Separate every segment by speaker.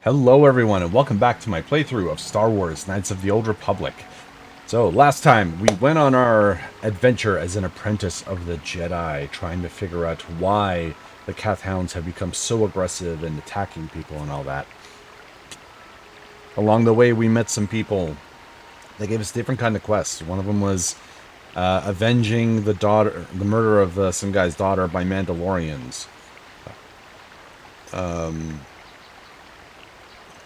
Speaker 1: Hello everyone and welcome back to my playthrough of Star Wars Knights of the Old Republic. So last time we went on our adventure as an apprentice of the Jedi, trying to figure out why the Kath Hounds have become so aggressive and attacking people and all that. Along the way we met some people. They gave us different kind of quests. One of them was avenging the murder of some guy's daughter by Mandalorians.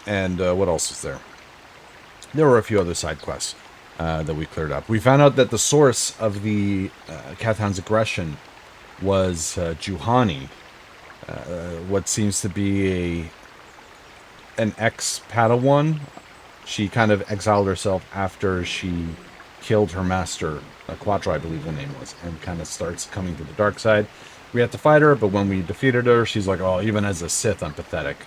Speaker 1: And what else was there? There were a few other side quests that we cleared up. We found out that the source of the Kath Hound's aggression was Juhani, what seems to be an ex-Padawan. She kind of exiled herself after she killed her master, Quattro, I believe the name was, and kind of starts coming to the dark side. We had to fight her, but when we defeated her, she's like, oh, even as a Sith, I'm pathetic.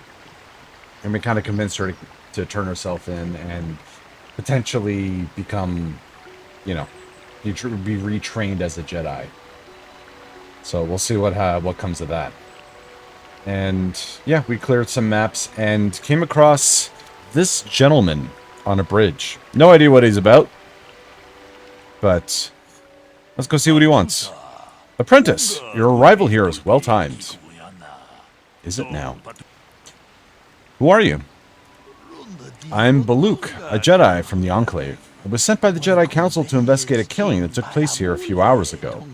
Speaker 1: And we kind of convinced her to turn herself in and potentially become, you know, be retrained as a Jedi. So we'll see what comes of that. And yeah, we cleared some maps and came across this gentleman on a bridge. No idea what he's about, but let's go see what he wants. Apprentice, your arrival here is well timed. Is it now? Who are you? I'm Baluk, a Jedi from the Enclave. I was sent by the Jedi Council to investigate a killing that took place here a few hours ago.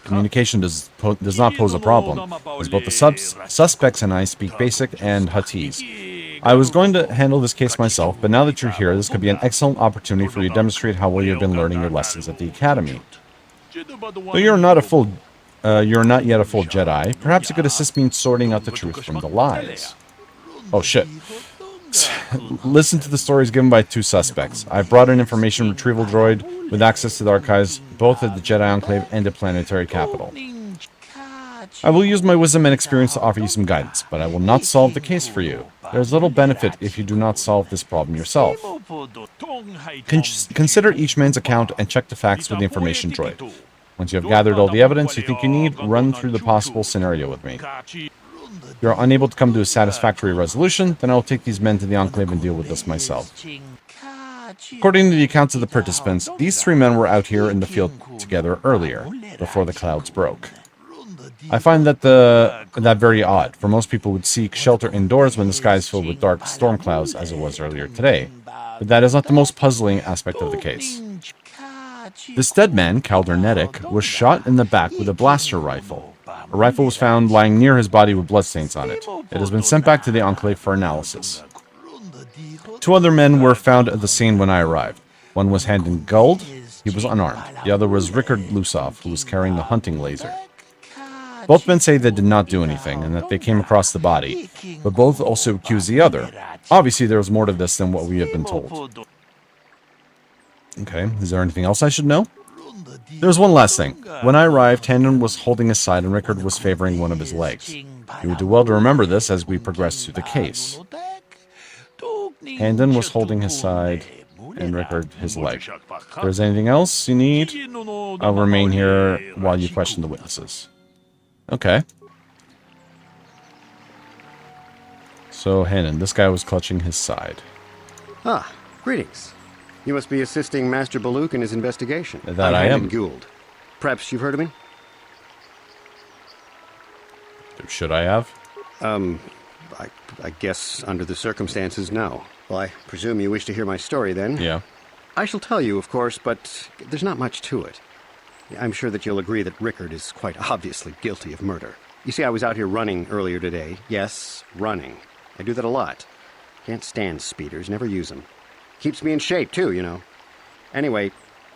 Speaker 1: Communication does not pose a problem, as both the suspects and I speak Basic and Huttese. I was going to handle this case myself, but now that you're here, this could be an excellent opportunity for you to demonstrate how well you've been learning your lessons at the Academy. Though you're not yet a full Jedi, perhaps you could assist me in sorting out the truth from the lies. Oh shit. Listen to the stories given by two suspects. I've brought an information retrieval droid with access to the archives, both at the Jedi Enclave and the planetary capital. I will use my wisdom and experience to offer you some guidance, but I will not solve the case for you. There's little benefit if you do not solve this problem yourself. Consider each man's account and check the facts with the information droid. Once you have gathered all the evidence you think you need, run through the possible scenario with me. If you're unable to come to a satisfactory resolution, then I will take these men to the Enclave and deal with this myself. According to the accounts of the participants, these three men were out here in the field together earlier, before the clouds broke. I find that very odd, for most people would seek shelter indoors when the sky is filled with dark storm clouds, as it was earlier today. But that is not the most puzzling aspect of the case. This dead man, Caldernetic, was shot in the back with a blaster rifle. A rifle was found lying near his body with bloodstains on it. It has been sent back to the Enclave for analysis. Two other men were found at the scene when I arrived. One was Handon Guld. He was unarmed. The other was Rickard Lusov, who was carrying the hunting laser. Both men say they did not do anything and that they came across the body, but both also accuse the other. Obviously, there was more to this than what we have been told. Okay, is there anything else I should know? There's one last thing. When I arrived, Handon was holding his side and Rickard was favoring one of his legs. You would do well to remember this as we progress through the case. Handon was holding his side and Rickard his leg. If there's anything else you need, I'll remain here while you question the witnesses. Okay. So, Handon, this guy was clutching his side.
Speaker 2: Ah, greetings. You must be assisting Master Baluk in his investigation.
Speaker 1: That I am.
Speaker 2: Gould. Perhaps you've heard of me?
Speaker 1: Should I have?
Speaker 2: I guess under the circumstances, no. Well, I presume you wish to hear my story, then?
Speaker 1: Yeah.
Speaker 2: I shall tell you, of course, but there's not much to it. I'm sure that you'll agree that Rickard is quite obviously guilty of murder. You see, I was out here running earlier today. Yes, running. I do that a lot. Can't stand speeders, never use them. Keeps me in shape, too, you know. Anyway,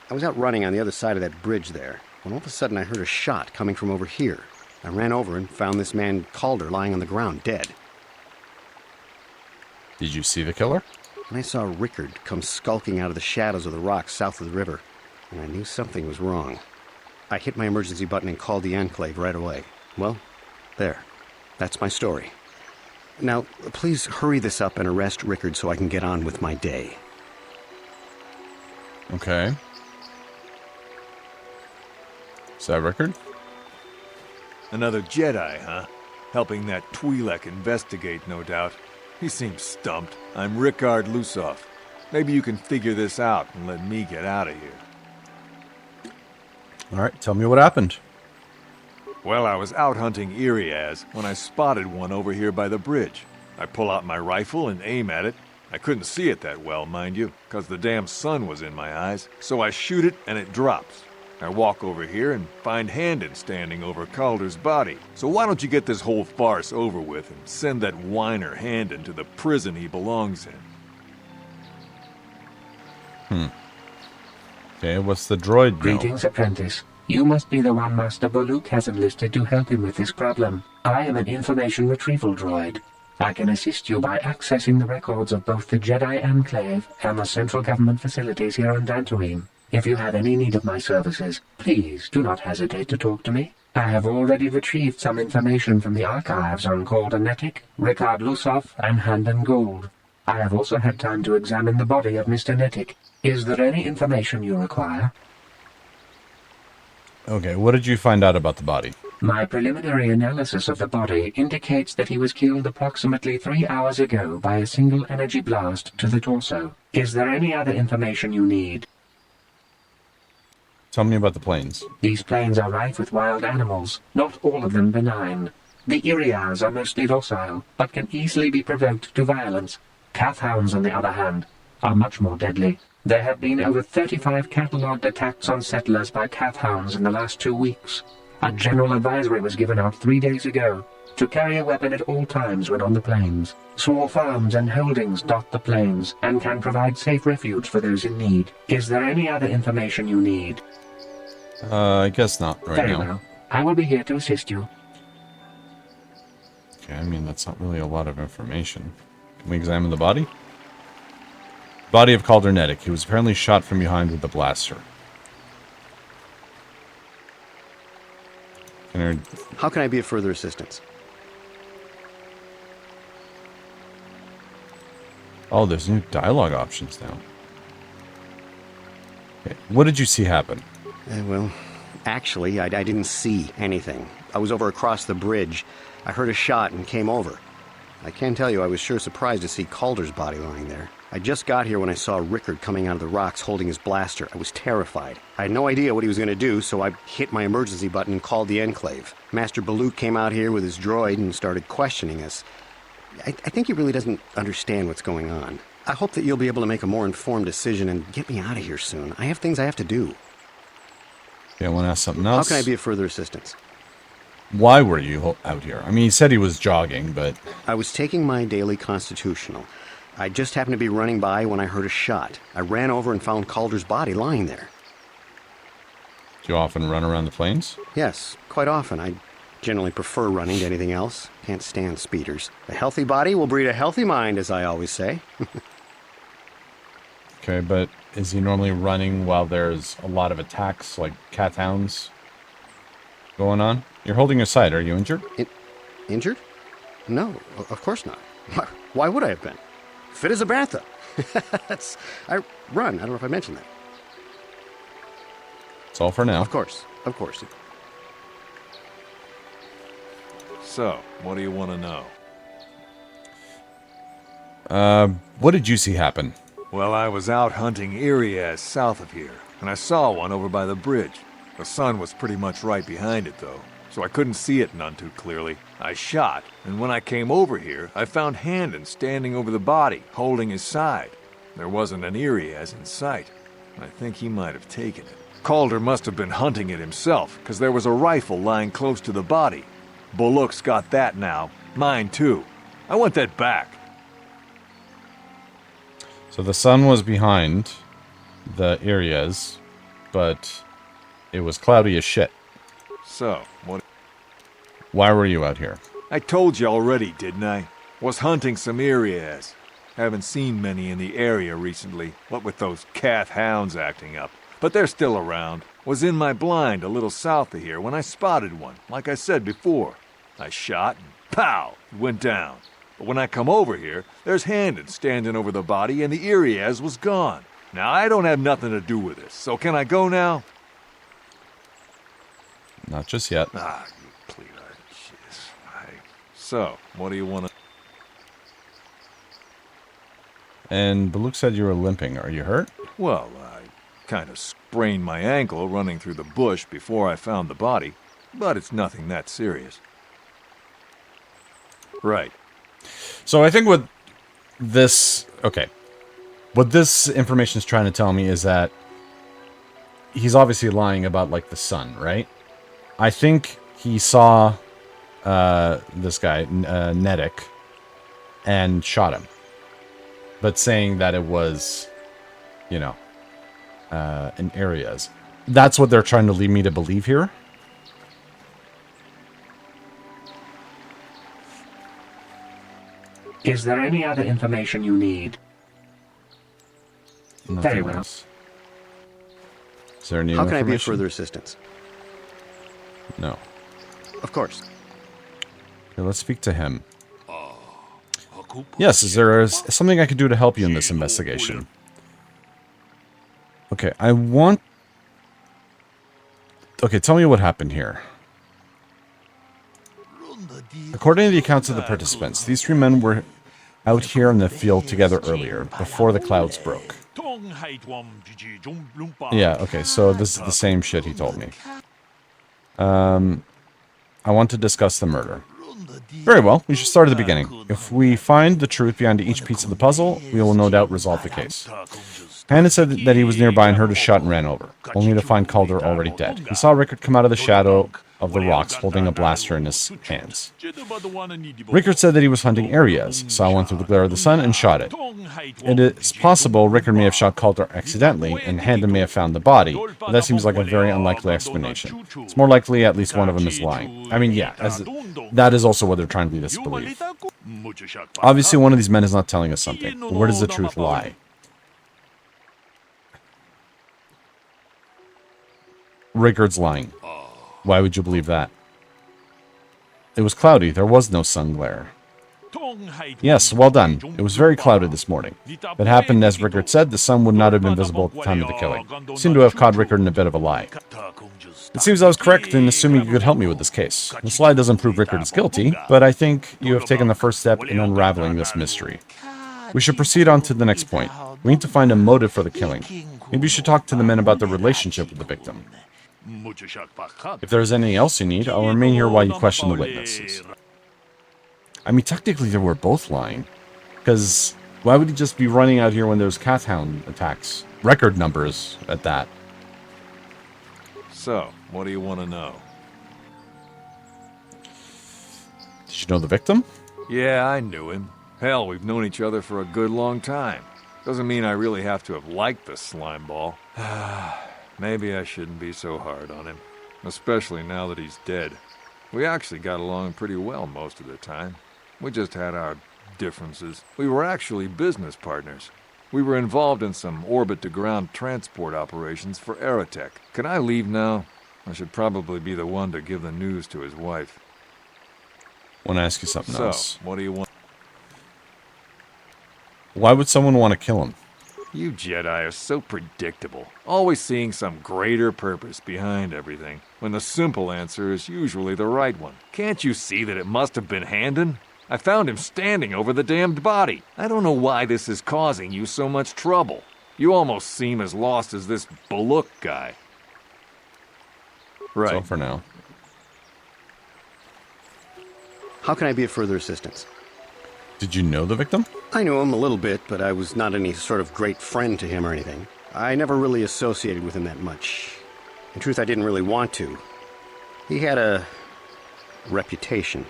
Speaker 2: I was out running on the other side of that bridge there, when all of a sudden I heard a shot coming from over here. I ran over and found this man Calder lying on the ground, dead.
Speaker 1: Did you see the killer?
Speaker 2: And I saw Rickard come skulking out of the shadows of the rocks south of the river, and I knew something was wrong. I hit my emergency button and called the Enclave right away. Well, there. That's my story. Now, please hurry this up and arrest Rickard so I can get on with my day.
Speaker 1: Okay. Is that Rickard?
Speaker 3: Another Jedi, huh? Helping that Twi'lek investigate, no doubt. He seems stumped. I'm Ricard Lusoff. Maybe you can figure this out and let me get out of here.
Speaker 1: All right, tell me what happened.
Speaker 3: Well, I was out hunting Iriaz when I spotted one over here by the bridge. I pull out my rifle and aim at it. I couldn't see it that well, mind you, because the damn sun was in my eyes. So I shoot it and it drops. I walk over here and find Handon standing over Calder's body. So why don't you get this whole farce over with and send that whiner Handon to the prison he belongs in?
Speaker 1: Okay, what's the droid know?
Speaker 4: Greetings, apprentice. You must be the one Master Baluk has enlisted to help him with this problem. I am an information retrieval droid. I can assist you by accessing the records of both the Jedi Enclave and the central government facilities here on Dantooine. If you have any need of my services, please do not hesitate to talk to me. I have already retrieved some information from the archives on Calder Netic, Ricard Lusoff, and Handon Gould. I have also had time to examine the body of Mr. Netic. Is there any information you require?
Speaker 1: Okay, what did you find out about the body?
Speaker 4: My preliminary analysis of the body indicates that he was killed approximately 3 hours ago by a single energy blast to the torso. Is there any other information you need?
Speaker 1: Tell me about the planes.
Speaker 4: These plains are rife with wild animals, not all of them benign. The Iriaz are mostly docile, but can easily be provoked to violence. Kathhounds, on the other hand, are much more deadly. There have been over 35 catalogued attacks on settlers by Kathhounds in the last 2 weeks. A general advisory was given out 3 days ago to carry a weapon at all times when on the plains. Small farms and holdings dot the plains and can provide safe refuge for those in need. Is there any other information you need?
Speaker 1: I guess not right
Speaker 4: Very
Speaker 1: now.
Speaker 4: well. I will be here to assist you.
Speaker 1: Okay, I mean, that's not really a lot of information. Can we examine the body? Body of Calder Netic. He was apparently shot from behind with a blaster.
Speaker 2: How can I be of further assistance?
Speaker 1: Oh, there's new dialogue options now. Okay. What did you see happen?
Speaker 2: Well, actually, I didn't see anything. I was over across the bridge. I heard a shot and came over. I can tell you I was sure surprised to see Calder's body lying there. I just got here when I saw Rickard coming out of the rocks holding his blaster. I was terrified. I had no idea what he was going to do, so I hit my emergency button and called the Enclave. Master Baluk came out here with his droid and started questioning us. I think he really doesn't understand what's going on. I hope that you'll be able to make a more informed decision and get me out of here soon. I have things I have to do.
Speaker 1: Okay, I want to ask something else.
Speaker 2: How can I be of further assistance?
Speaker 1: Why were you out here? I mean, he said he was jogging, but...
Speaker 2: I was taking my daily constitutional. I just happened to be running by when I heard a shot. I ran over and found Calder's body lying there.
Speaker 1: Do you often run around the plains?
Speaker 2: Yes, quite often. I generally prefer running to anything else. Can't stand speeders. A healthy body will breed a healthy mind, as I always say.
Speaker 1: Okay, but is he normally running while there's a lot of attacks, like Kathhounds going on? You're holding your side. Are you injured?
Speaker 2: Injured? No, of course not. Why would I have been? Fit as a bantha. I run. I don't know if I mentioned that.
Speaker 1: It's all for now.
Speaker 2: Of course. Of course.
Speaker 3: So, what do you want to know?
Speaker 1: What did you see happen?
Speaker 3: Well, I was out hunting Iriaz south of here, and I saw one over by the bridge. The sun was pretty much right behind it, though, so I couldn't see it none too clearly. I shot, and when I came over here, I found Handon standing over the body, holding his side. There wasn't an Iriaz in sight. I think he might have taken it. Calder must have been hunting it himself, because there was a rifle lying close to the body. Bullock's got that now. Mine, too. I want that back.
Speaker 1: So the sun was behind the areas, but it was cloudy as shit.
Speaker 3: So, what...
Speaker 1: Why were you out here?
Speaker 3: I told you already, didn't I? Was hunting some Iriaz. Haven't seen many in the area recently, what with those Kathhounds acting up. But they're still around. Was in my blind a little south of here when I spotted one, like I said before. I shot and pow! It went down. But when I come over here, there's Handon standing over the body and the Iriaz was gone. Now, I don't have nothing to do with this, so can I go now?
Speaker 1: Not just yet.
Speaker 3: Ah, you pleader. Jeez. So, what do you want to...
Speaker 1: And Baluk said you were limping. Are you hurt?
Speaker 3: Well, I kind of sprained my ankle running through the bush before I found the body, but it's nothing that serious. Right.
Speaker 1: So I think what this... Okay. What this information is trying to tell me is that he's obviously lying about, like, the sun, right? I think he saw this guy, Nedek, and shot him. But saying that it was, you know, in areas. That's what they're trying to lead me to believe here.
Speaker 4: Is there any other information you need?
Speaker 1: Nothing
Speaker 4: Very well.
Speaker 1: else. Is there any
Speaker 2: How can I be of
Speaker 1: information?
Speaker 2: further assistance?
Speaker 1: No.
Speaker 2: Of course.
Speaker 1: Okay, let's speak to him. Yes, is there something I could do to help you in this investigation? Okay, I want... Okay, tell me what happened here. According to the accounts of the participants, these three men were out here in the field together earlier, before the clouds broke. Yeah, okay, so this is the same shit he told me. I want to discuss the murder. Very well, we should start at the beginning. If we find the truth behind each piece of the puzzle, we will no doubt resolve the case. Hannah said that he was nearby and heard a shot and ran over, only to find Calder already dead. He saw Rickard come out of the shadow of the rocks holding a blaster in his hands. Rickard said that he was hunting areas, saw one through the glare of the sun, and shot it. It is possible Rickard may have shot Calder accidentally, and Hannah may have found the body, but that seems like a very unlikely explanation. It's more likely at least one of them is lying. I mean, yeah, that is also what they're trying to lead us to believe. Obviously, one of these men is not telling us something, but where does the truth lie? Rickard's lying. Why would you believe that? It was cloudy. There was no sun glare. Yes, well done. It was very cloudy this morning. If it happened, as Rickard said, the sun would not have been visible at the time of the killing. You seem to have caught Rickard in a bit of a lie. It seems I was correct in assuming you could help me with this case. This lie doesn't prove Rickard is guilty, but I think you have taken the first step in unraveling this mystery. We should proceed on to the next point. We need to find a motive for the killing. Maybe you should talk to the men about their relationship with the victim. If there's anything else you need, I'll remain here while you question the witnesses. I mean, technically they were both lying. Because why would he just be running out here when there's Cathound attacks? Record numbers at that.
Speaker 3: So, what do you want to know?
Speaker 1: Did you know the victim?
Speaker 3: Yeah, I knew him. Hell, we've known each other for a good long time. Doesn't mean I really have to have liked the slimeball. Maybe I shouldn't be so hard on him, especially now that he's dead. We actually got along pretty well most of the time. We just had our differences. We were actually business partners. We were involved in some orbit-to-ground transport operations for Aerotech. Can I leave now? I should probably be the one to give the news to his wife.
Speaker 1: I want to ask you something else.
Speaker 3: So, what do you want?
Speaker 1: Why would someone want to kill him?
Speaker 3: You Jedi are so predictable, always seeing some greater purpose behind everything, when the simple answer is usually the right one. Can't you see that it must have been Handon? I found him standing over the damned body. I don't know why this is causing you so much trouble. You almost seem as lost as this Baluk guy. Right.
Speaker 1: So for now.
Speaker 2: How can I be of further assistance?
Speaker 1: Did you know the victim?
Speaker 2: I knew him a little bit, but I was not any sort of great friend to him or anything. I never really associated with him that much. In truth, I didn't really want to. He had a reputation.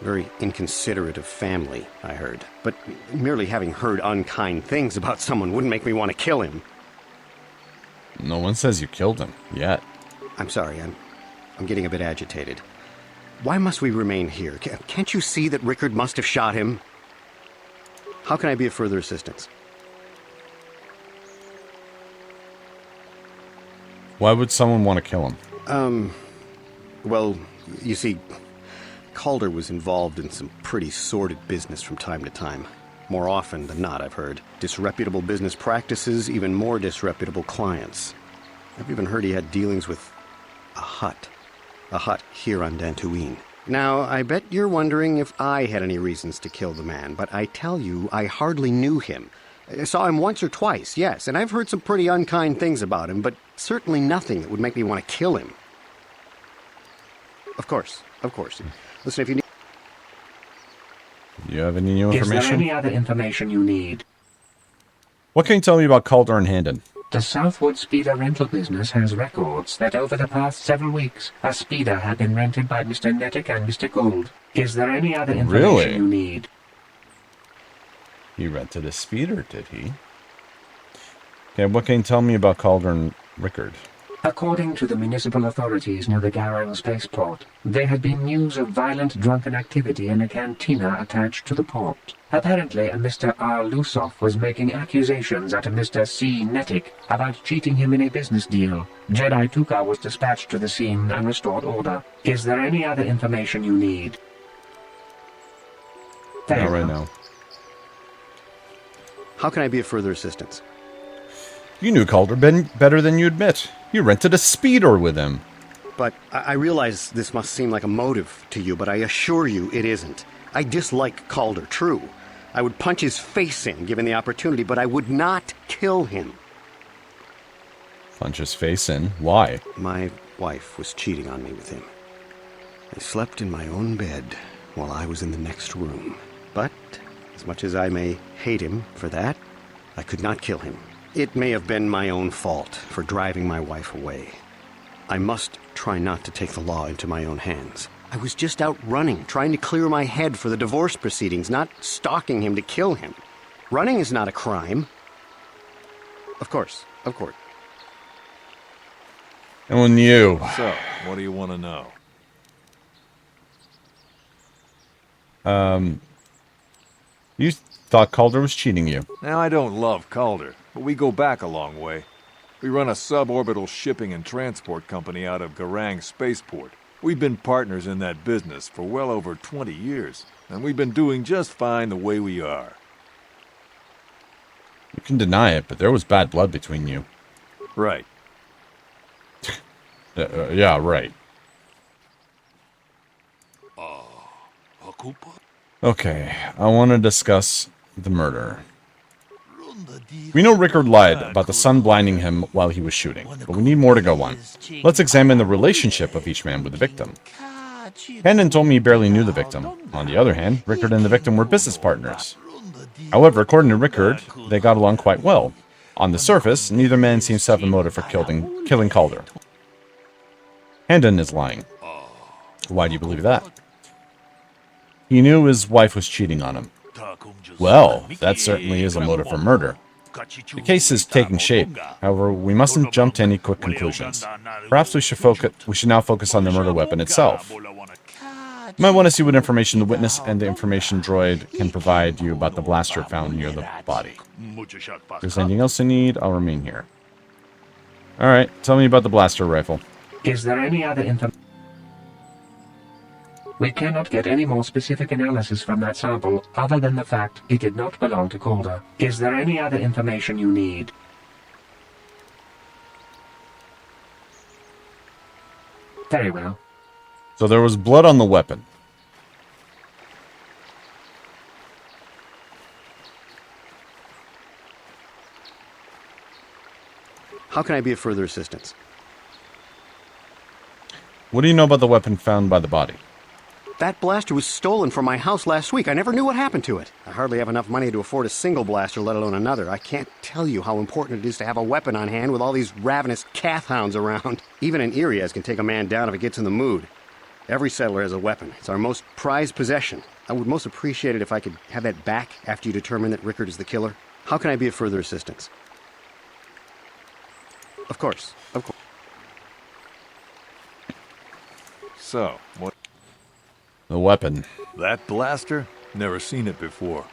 Speaker 2: Very inconsiderate of family, I heard. But merely having heard unkind things about someone wouldn't make me want to kill him.
Speaker 1: No one says you killed him, yet.
Speaker 2: I'm sorry, I'm getting a bit agitated. Why must we remain here? Can't you see that Rickard must have shot him? How can I be of further assistance?
Speaker 1: Why would someone want to kill him?
Speaker 2: Well, you see, Calder was involved in some pretty sordid business from time to time. More often than not, I've heard. Disreputable business practices, even more disreputable clients. I've even heard he had dealings with a hut. A hut here on Dantooine. Now, I bet you're wondering if I had any reasons to kill the man, but I tell you, I hardly knew him. I saw him once or twice, yes, and I've heard some pretty unkind things about him, but certainly nothing that would make me want to kill him. Of course, of course. Listen, if you need...
Speaker 1: Do you have any new
Speaker 4: Is there
Speaker 1: information?
Speaker 4: any other information you need?
Speaker 1: What can you tell me about Calder and Handon?
Speaker 4: The Southwood Speeder rental business has records that over the past several weeks, a speeder had been rented by Mr. Nettic and Mr. Gould. Is there any other information
Speaker 1: Really?
Speaker 4: you need?
Speaker 1: He rented a speeder, did he? Okay, what can you tell me about Calder and Rickard?
Speaker 4: According to the municipal authorities near the Garang spaceport, there had been news of violent drunken activity in a cantina attached to the port. Apparently, a Mr. R. Lusoff was making accusations at a Mr. C. Nettic about cheating him in a business deal. Jedi Tuka was dispatched to the scene and restored order. Is there any other information you need?
Speaker 1: Not right now.
Speaker 2: How can I be of further assistance?
Speaker 1: You knew Calder better than you admit. You rented a speeder with him.
Speaker 2: But I realize this must seem like a motive to you, but I assure you it isn't. I dislike Calder, true. I would punch his face in, given the opportunity, but I would not kill him.
Speaker 1: Punch his face in. Why?
Speaker 2: My wife was cheating on me with him. I slept in my own bed while I was in the next room. But, as much as I may hate him for that, I could not kill him. It may have been my own fault for driving my wife away. I must try not to take the law into my own hands. I was just out running, trying to clear my head for the divorce proceedings, not stalking him to kill him. Running is not a crime. Of course, of course.
Speaker 1: And when you...
Speaker 3: So, what do you want to know?
Speaker 1: You thought Calder was cheating you.
Speaker 3: Now, I don't love Calder, but we go back a long way. We run a suborbital shipping and transport company out of Garang Spaceport. We've been partners in that business for well over 20 years, and we've been doing just fine the way we are.
Speaker 1: You can deny it, but there was bad blood between you.
Speaker 3: Right.
Speaker 1: Yeah, right. Okay, I want to discuss the murder. We know Rickard lied about the sun blinding him while he was shooting, but we need more to go on. Let's examine the relationship of each man with the victim. Handon told me he barely knew the victim. On the other hand, Rickard and the victim were business partners. However, according to Rickard, they got along quite well. On the surface, neither man seems to have a motive for killing Calder. Handon is lying. Why do you believe that? He knew his wife was cheating on him. Well, that certainly is a motive for murder. The case is taking shape. However, we mustn't jump to any quick conclusions. Perhaps we should now focus on the murder weapon itself. You might want to see what information the witness and the information droid can provide you about the blaster found near the body. If there's anything else I need, I'll remain here. Alright, tell me about the blaster rifle.
Speaker 4: Is there any other information? We cannot get any more specific analysis from that sample other than the fact it did not belong to Calder. Is there any other information you need? Very well.
Speaker 1: So there was blood on the weapon.
Speaker 2: How can I be of further assistance?
Speaker 1: What do you know about the weapon found by the body?
Speaker 2: That blaster was stolen from my house last week. I never knew what happened to it. I hardly have enough money to afford a single blaster, let alone another. I can't tell you how important it is to have a weapon on hand with all these ravenous cath hounds around. Even an Irias can take a man down if it gets in the mood. Every settler has a weapon. It's our most prized possession. I would most appreciate it if I could have that back after you determine that Rickard is the killer. How can I be of further assistance? Of course, of course.
Speaker 3: So, what?
Speaker 1: The weapon.
Speaker 3: That blaster? Never seen it before.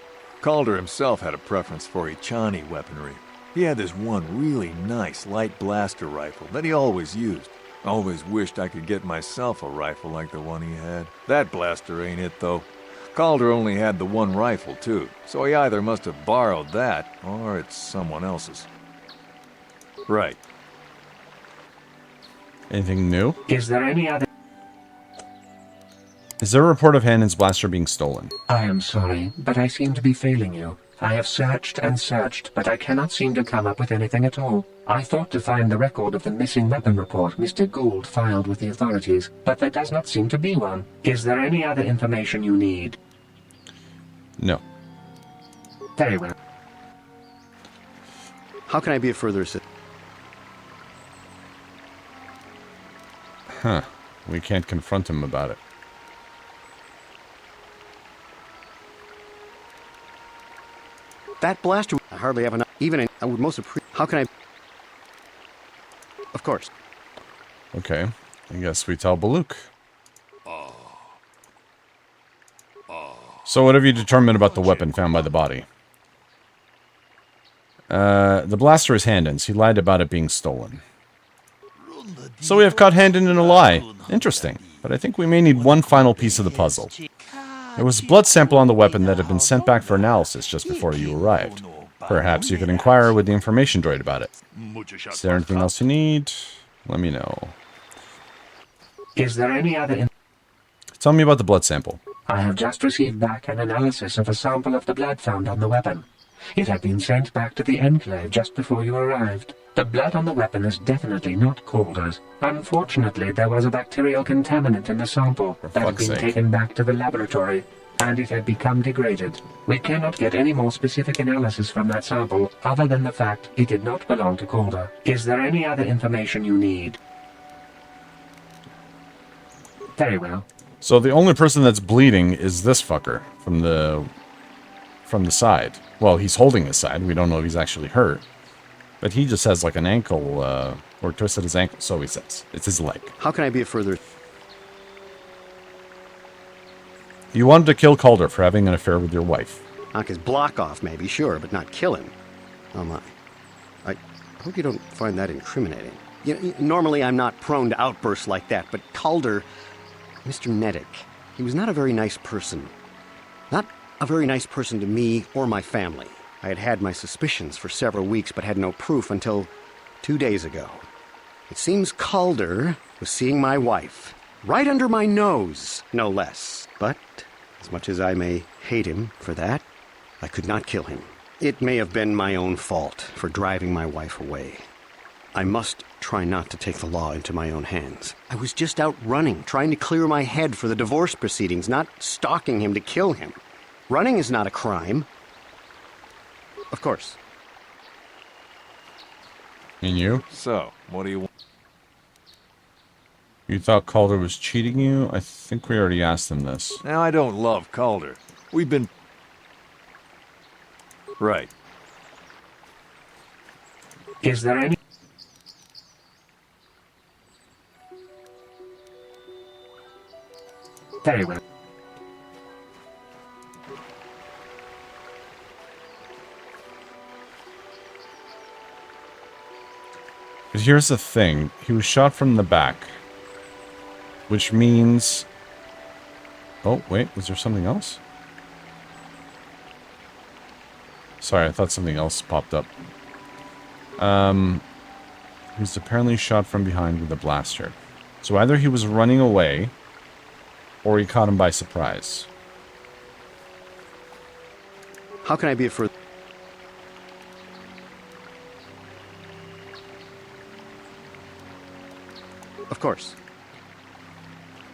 Speaker 3: Calder himself had a preference for Ichani weaponry. He had this one really nice light blaster rifle that he always used. Always wished I could get myself a rifle like the one he had. That blaster ain't it, though. Calder only had the one rifle, too, so he either must have borrowed that, or it's someone else's. Right.
Speaker 1: Anything new?
Speaker 4: Is there any other...
Speaker 1: Is there a report of Handon's blaster being stolen?
Speaker 4: I am sorry, but I seem to be failing you. I have searched and searched, but I cannot seem to come up with anything at all. I thought to find the record of the missing weapon report Mr. Gould filed with the authorities, but there does not seem to be one. Is there any other information you need?
Speaker 1: No.
Speaker 4: Very well.
Speaker 2: How can I be of further assistance?
Speaker 1: Huh. We can't confront him about it.
Speaker 2: That blaster, I hardly have enough. I would most appreciate. How can I? Of course.
Speaker 1: Okay. I guess we tell Baluk. So what have you determined about the weapon found by the body? The blaster is Handon's. He lied about it being stolen. So we have caught Handon in a lie. Interesting. But I think we may need one final piece of the puzzle. There was a blood sample on the weapon that had been sent back for analysis just before you arrived. Perhaps you could inquire with the information droid about it. Is there anything else you need? Let me know.
Speaker 4: Is there any other...
Speaker 1: Tell me about the blood sample.
Speaker 4: I have just received back an analysis of a sample of the blood found on the weapon. It had been sent back to the Enclave just before you arrived. The blood on the weapon is definitely not Calder's. Unfortunately, there was a bacterial contaminant in the sample that had been taken back to the laboratory, and it had become degraded. We cannot get any more specific analysis from that sample, other than the fact it did not belong to Calder. Is there any other information you need? Very well.
Speaker 1: So the only person that's bleeding is this fucker from the side. Well, he's holding his side. We don't know if he's actually hurt. But he just has like an ankle, or twisted his ankle, so he says. It's his leg.
Speaker 2: How can I be of further...
Speaker 1: You wanted to kill Calder for having an affair with your wife.
Speaker 2: Knock his block off, maybe, sure, but not kill him. Oh my. I hope you don't find that incriminating. Normally I'm not prone to outbursts like that, but Calder... Mr. Neddick, he was not a very nice person. Not a very nice person to me or my family. I had had my suspicions for several weeks, but had no proof until 2 days ago. It seems Calder was seeing my wife, right under my nose, no less. But, as much as I may hate him for that, I could not kill him. It may have been my own fault for driving my wife away. I must try not to take the law into my own hands. I was just out running, trying to clear my head for the divorce proceedings, not stalking him to kill him. Running is not a crime. Of course.
Speaker 1: And you?
Speaker 3: So, what do you want?
Speaker 1: You thought Calder was cheating you? I think we already asked him this.
Speaker 3: Now, I don't love Calder. We've been... Right.
Speaker 4: Is there any... Very well.
Speaker 1: But here's the thing. He was shot from the back. Which means... Oh, wait. Was there something else? Sorry, I thought something else popped up. He was apparently shot from behind with a blaster. So either he was running away, or he caught him by surprise.
Speaker 2: How can I be of further... Of course.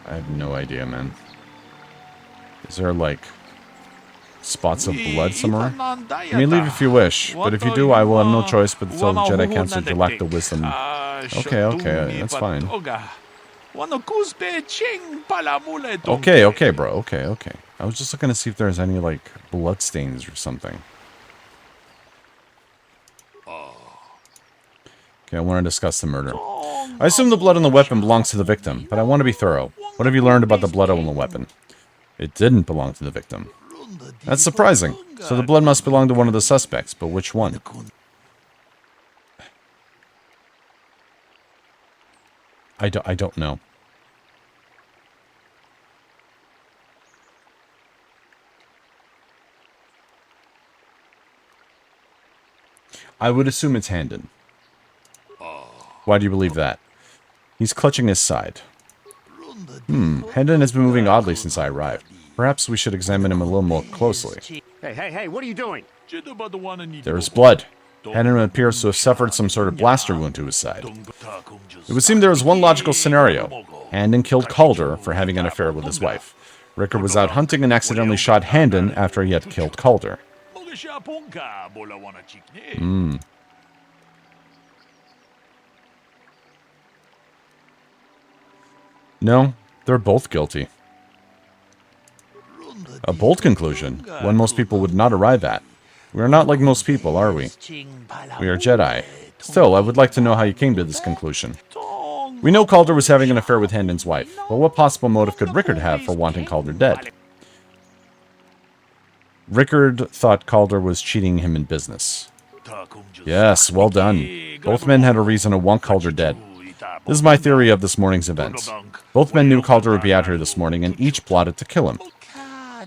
Speaker 1: I have no idea, man. Is there, like, spots of blood somewhere? You may leave if you wish, but if you do, I will have no choice but to tell the Jedi Council to lack the wisdom. Okay, that's fine. Okay, bro, okay. I was just looking to see if there's any, like, blood stains or something. Okay, I want to discuss the murder. I assume the blood on the weapon belongs to the victim, but I want to be thorough. What have you learned about the blood on the weapon? It didn't belong to the victim. That's surprising. So the blood must belong to one of the suspects, but which one? I don't know. I would assume it's Handon. Why do you believe that? He's clutching his side. Handon has been moving oddly since I arrived. Perhaps we should examine him a little more closely.
Speaker 2: Hey, what are you doing?
Speaker 1: There is blood. Hendon appears to have suffered some sort of blaster wound to his side. It would seem there was one logical scenario. Hendon killed Calder for having an affair with his wife. Rickard was out hunting and accidentally shot Hendon after he had killed Calder. No, they're both guilty. A bold conclusion, one most people would not arrive at. We are not like most people, are we? We are Jedi. Still, I would like to know how you came to this conclusion. We know Calder was having an affair with Hendon's wife, but what possible motive could Rickard have for wanting Calder dead? Rickard thought Calder was cheating him in business. Yes, well done. Both men had a reason to want Calder dead. This is my theory of this morning's events. Both men knew Calder would be out here this morning, and each plotted to kill him.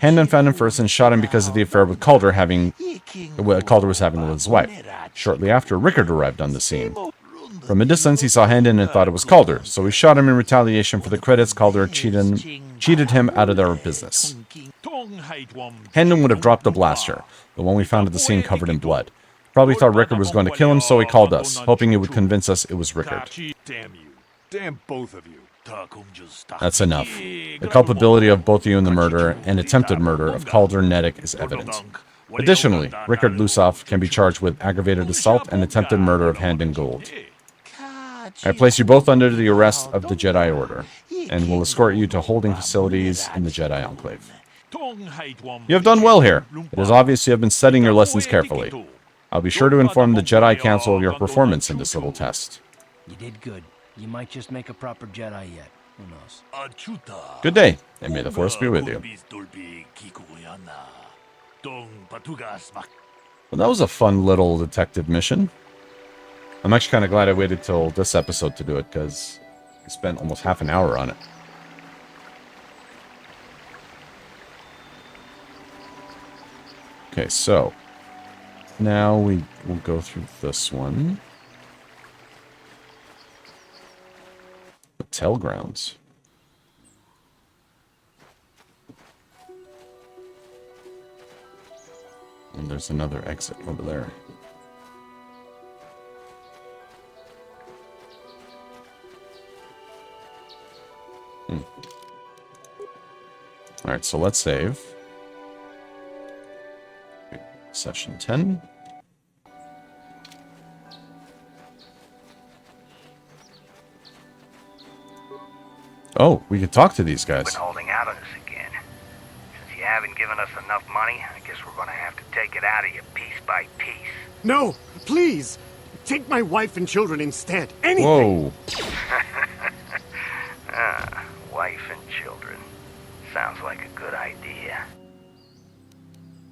Speaker 1: Hendon found him first and shot him because of the affair with Calder was having with his wife. Shortly after, Rickard arrived on the scene. From a distance, he saw Hendon and thought it was Calder, so he shot him in retaliation for the credits Calder cheated him out of their business. Hendon would have dropped the blaster, the one we found at the scene covered in blood. Probably thought Rickard was going to kill him, so he called us, hoping he would convince us it was Rickard.
Speaker 3: Damn you. Damn both of you.
Speaker 1: That's enough. The culpability of both of you in the murder and attempted murder of Calder Nedic is evident. Additionally, Rickard Lusoff can be charged with aggravated assault and attempted murder of Hendon Gould. I place you both under the arrest of the Jedi Order, and will escort you to holding facilities in the Jedi Enclave. You have done well here. It is obvious you have been studying your lessons carefully. I'll be sure to inform the Jedi Council of your performance in this little test.
Speaker 5: You did good. You might just make a proper Jedi yet. Who knows?
Speaker 1: Good day, and may the Force be with you. Well, that was a fun little detective mission. I'm actually kind of glad I waited till this episode to do it, because I spent almost half an hour on it. Okay, so now we will go through this one. Hotel grounds. And there's another exit over there. Alright, so let's save. Session 10. Oh, we can talk to these guys.
Speaker 6: Been holding out on us again. Since you haven't given us enough money, I guess we're gonna have to take it out of you piece by piece.
Speaker 2: No, please! Take my wife and children instead. Anything!
Speaker 1: Whoa.
Speaker 6: Wife and children. Sounds like a good idea.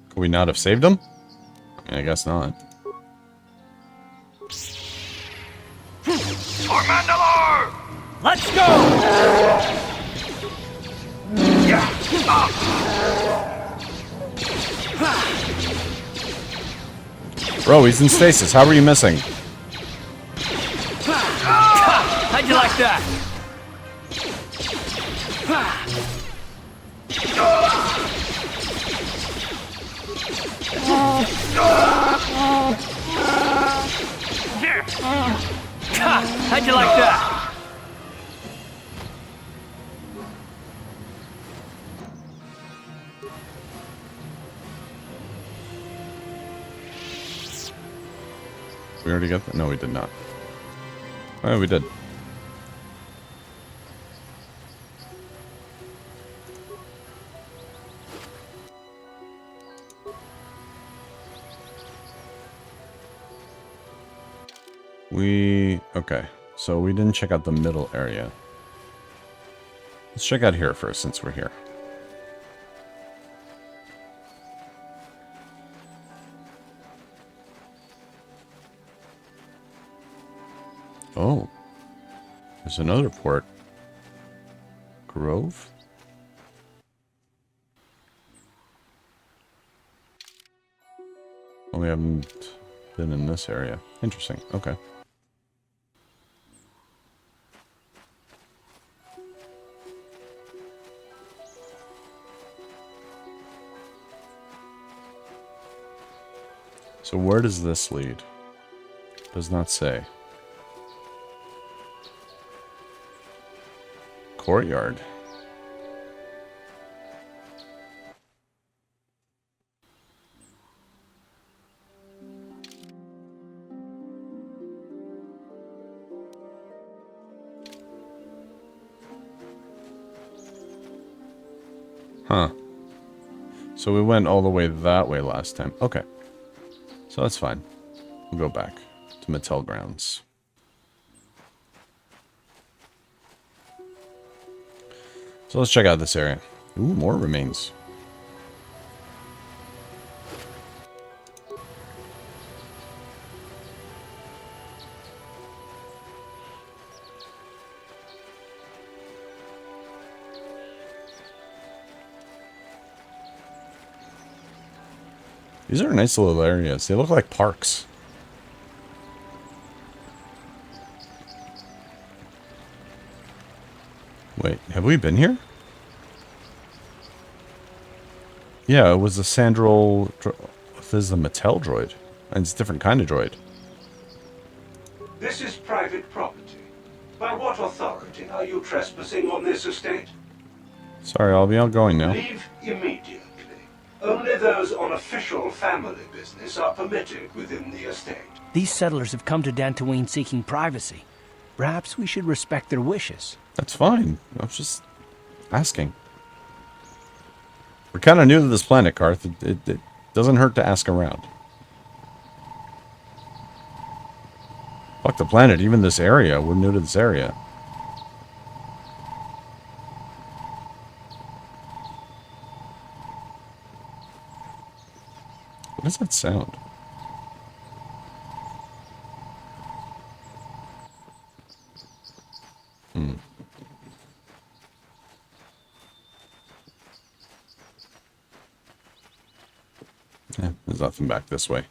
Speaker 1: Could we not have saved them? I guess not.
Speaker 6: For Mandalore!
Speaker 5: Let's go!
Speaker 1: Bro, he's in stasis. How are you missing?
Speaker 5: How'd you like that? How'd you like that?
Speaker 1: We already got that? No, we did not. Oh, we did. Okay, so we didn't check out the middle area. Let's check out here first, since we're here. Oh, there's another port. Grove? Oh, we haven't been in this area. Interesting. Okay. So where does this lead? Does not say. Courtyard. Huh. So we went all the way that way last time. Okay. So that's fine. We'll go back to Mattel Grounds. So let's check out this area. Ooh, more remains. These are nice little areas. They look like parks. Wait, have we been here? Yeah, it was a Sandral... This is a Mattel droid. And it's a different kind of droid.
Speaker 7: This is private property. By what authority are you trespassing on this estate?
Speaker 1: Sorry, I'll be outgoing now.
Speaker 7: Leave immediately. Only those on official family business are permitted within the estate.
Speaker 5: These settlers have come to Dantooine seeking privacy. Perhaps we should respect their wishes.
Speaker 1: That's fine. I was just asking. We're kind of new to this planet, Karth. It doesn't hurt to ask around. Fuck the planet, even this area. We're new to this area. What does that sound? There's nothing back this way.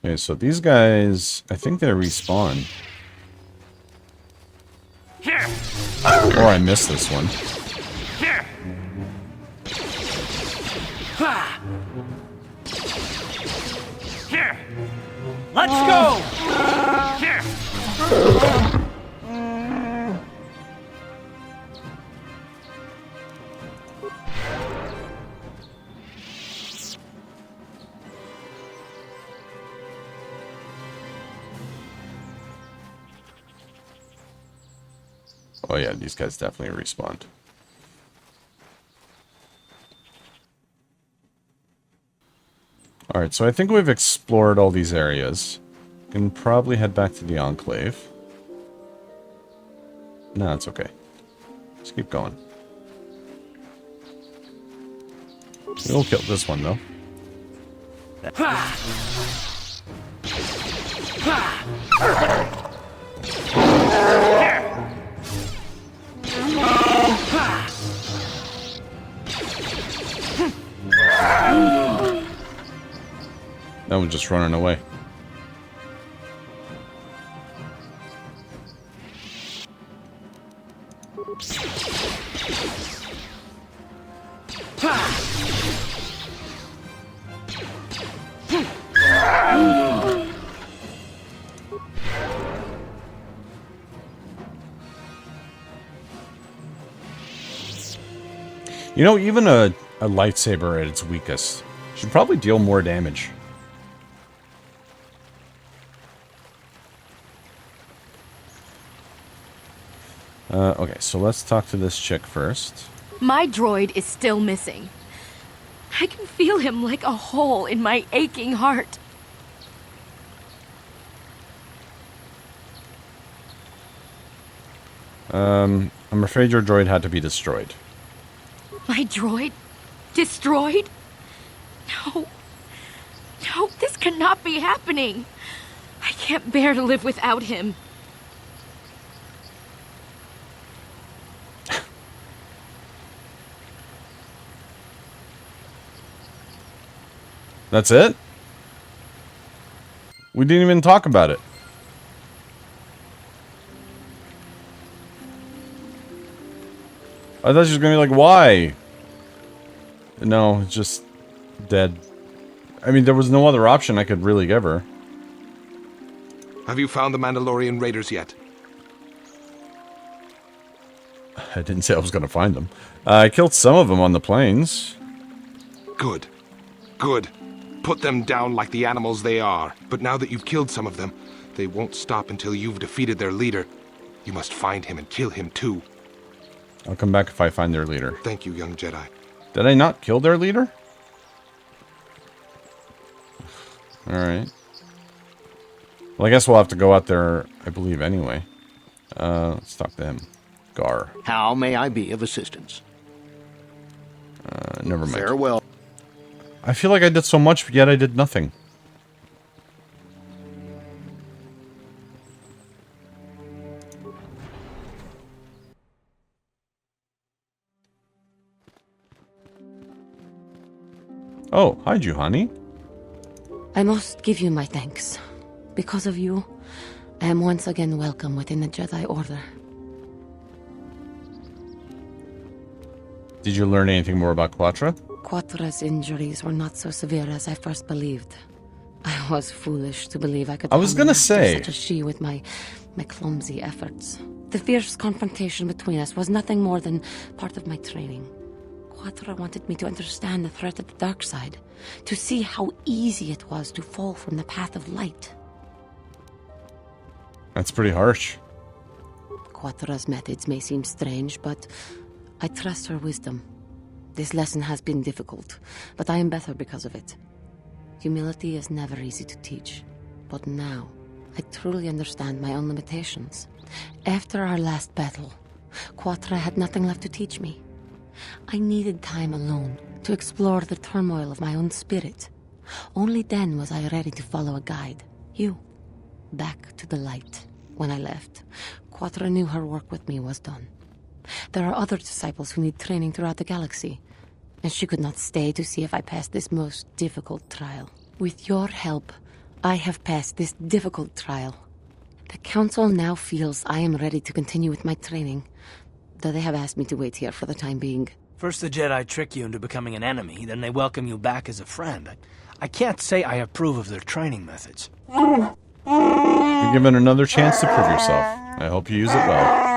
Speaker 1: Okay, so these guys, I think they respawn.
Speaker 6: Here!
Speaker 1: Or I missed this one.
Speaker 6: Here! Ha! Here! Let's go! Here!
Speaker 1: Oh yeah, these guys definitely respawned. Alright, so I think we've explored all these areas. Can probably head back to the Enclave. No, it's okay. Let's keep going. We'll kill this one, though. That one's just running away. You know, even a lightsaber at its weakest should probably deal more damage. Okay, so let's talk to this chick first.
Speaker 8: My droid is still missing. I can feel him like a hole in my aching heart.
Speaker 1: I'm afraid your droid had to be destroyed.
Speaker 8: My droid? Destroyed? No. No, this cannot be happening. I can't bear to live without him.
Speaker 1: That's it? We didn't even talk about it. I thought she was gonna be like, why? No, it's just dead. I mean, there was no other option I could really give her.
Speaker 9: Have you found the Mandalorian raiders yet?
Speaker 1: I didn't say I was gonna find them. I killed some of them on the plains.
Speaker 9: Good. Good. Put them down like the animals they are. But now that you've killed some of them, they won't stop until you've defeated their leader. You must find him and kill him too.
Speaker 1: I'll come back if I find their leader.
Speaker 9: Thank you, young Jedi.
Speaker 1: Did I not kill their leader? Alright. Well, I guess we'll have to go out there, I believe, anyway. Let's talk to him. Gar.
Speaker 10: How may I be of assistance?
Speaker 1: Never mind.
Speaker 10: Farewell.
Speaker 1: I feel like I did so much, yet I did nothing. Oh, hi, Juhani.
Speaker 11: I must give you my thanks. Because of you, I am once again welcome within the Jedi Order.
Speaker 1: Did you learn anything more about Quatra?
Speaker 11: Quatra's injuries were not so severe as I first believed. I was foolish to believe I could
Speaker 1: I was gonna say
Speaker 11: such as she with my clumsy efforts. The fierce confrontation between us was nothing more than part of my training. Quatra wanted me to understand the threat of the dark side, to see how easy it was to fall from the path of light.
Speaker 1: That's pretty harsh.
Speaker 11: Quatra's methods may seem strange, but I trust her wisdom. This lesson has been difficult, but I am better because of it. Humility is never easy to teach, but now I truly understand my own limitations. After our last battle, Quatra had nothing left to teach me. I needed time alone to explore the turmoil of my own spirit. Only then was I ready to follow a guide, you, back to the light. When I left, Quatra knew her work with me was done. There are other disciples who need training throughout the galaxy, and she could not stay to see if I passed this most difficult trial. With your help, I have passed this difficult trial. The Council now feels I am ready to continue with my training, though they have asked me to wait here for the time being.
Speaker 5: First the Jedi trick you into becoming an enemy, then they welcome you back as a friend. I can't say I approve of their training methods.
Speaker 1: You're given another chance to prove yourself. I hope you use it well.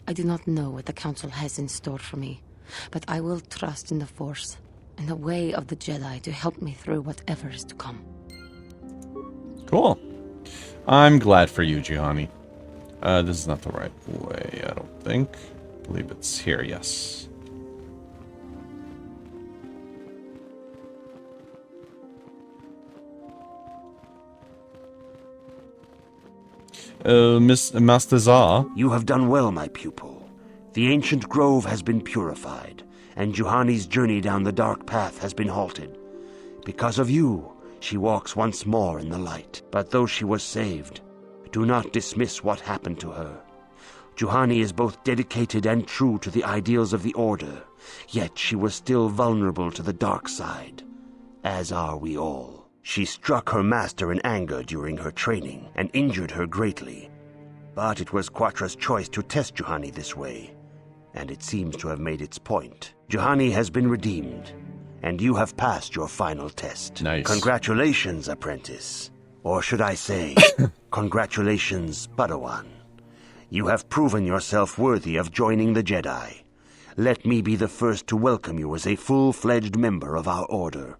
Speaker 11: I do not know what the Council has in store for me, but I will trust in the Force and the way of the Jedi to help me through whatever is to come.
Speaker 1: Cool. I'm glad for you, Juhani. This is not the right way, I don't think. I believe it's here, yes. Master Zah?
Speaker 12: You have done well, my pupil. The ancient grove has been purified, and Juhani's journey down the dark path has been halted. Because of you, she walks once more in the light. But though she was saved, do not dismiss what happened to her. Juhani is both dedicated and true to the ideals of the Order, yet she was still vulnerable to the dark side, as are we all. She struck her master in anger during her training and injured her greatly. But it was Quatra's choice to test Juhani this way, and it seems to have made its point. Juhani has been redeemed, and you have passed your final test.
Speaker 1: Nice.
Speaker 12: Congratulations, apprentice. Or should I say, congratulations, Padawan. You have proven yourself worthy of joining the Jedi. Let me be the first to welcome you as a full-fledged member of our order.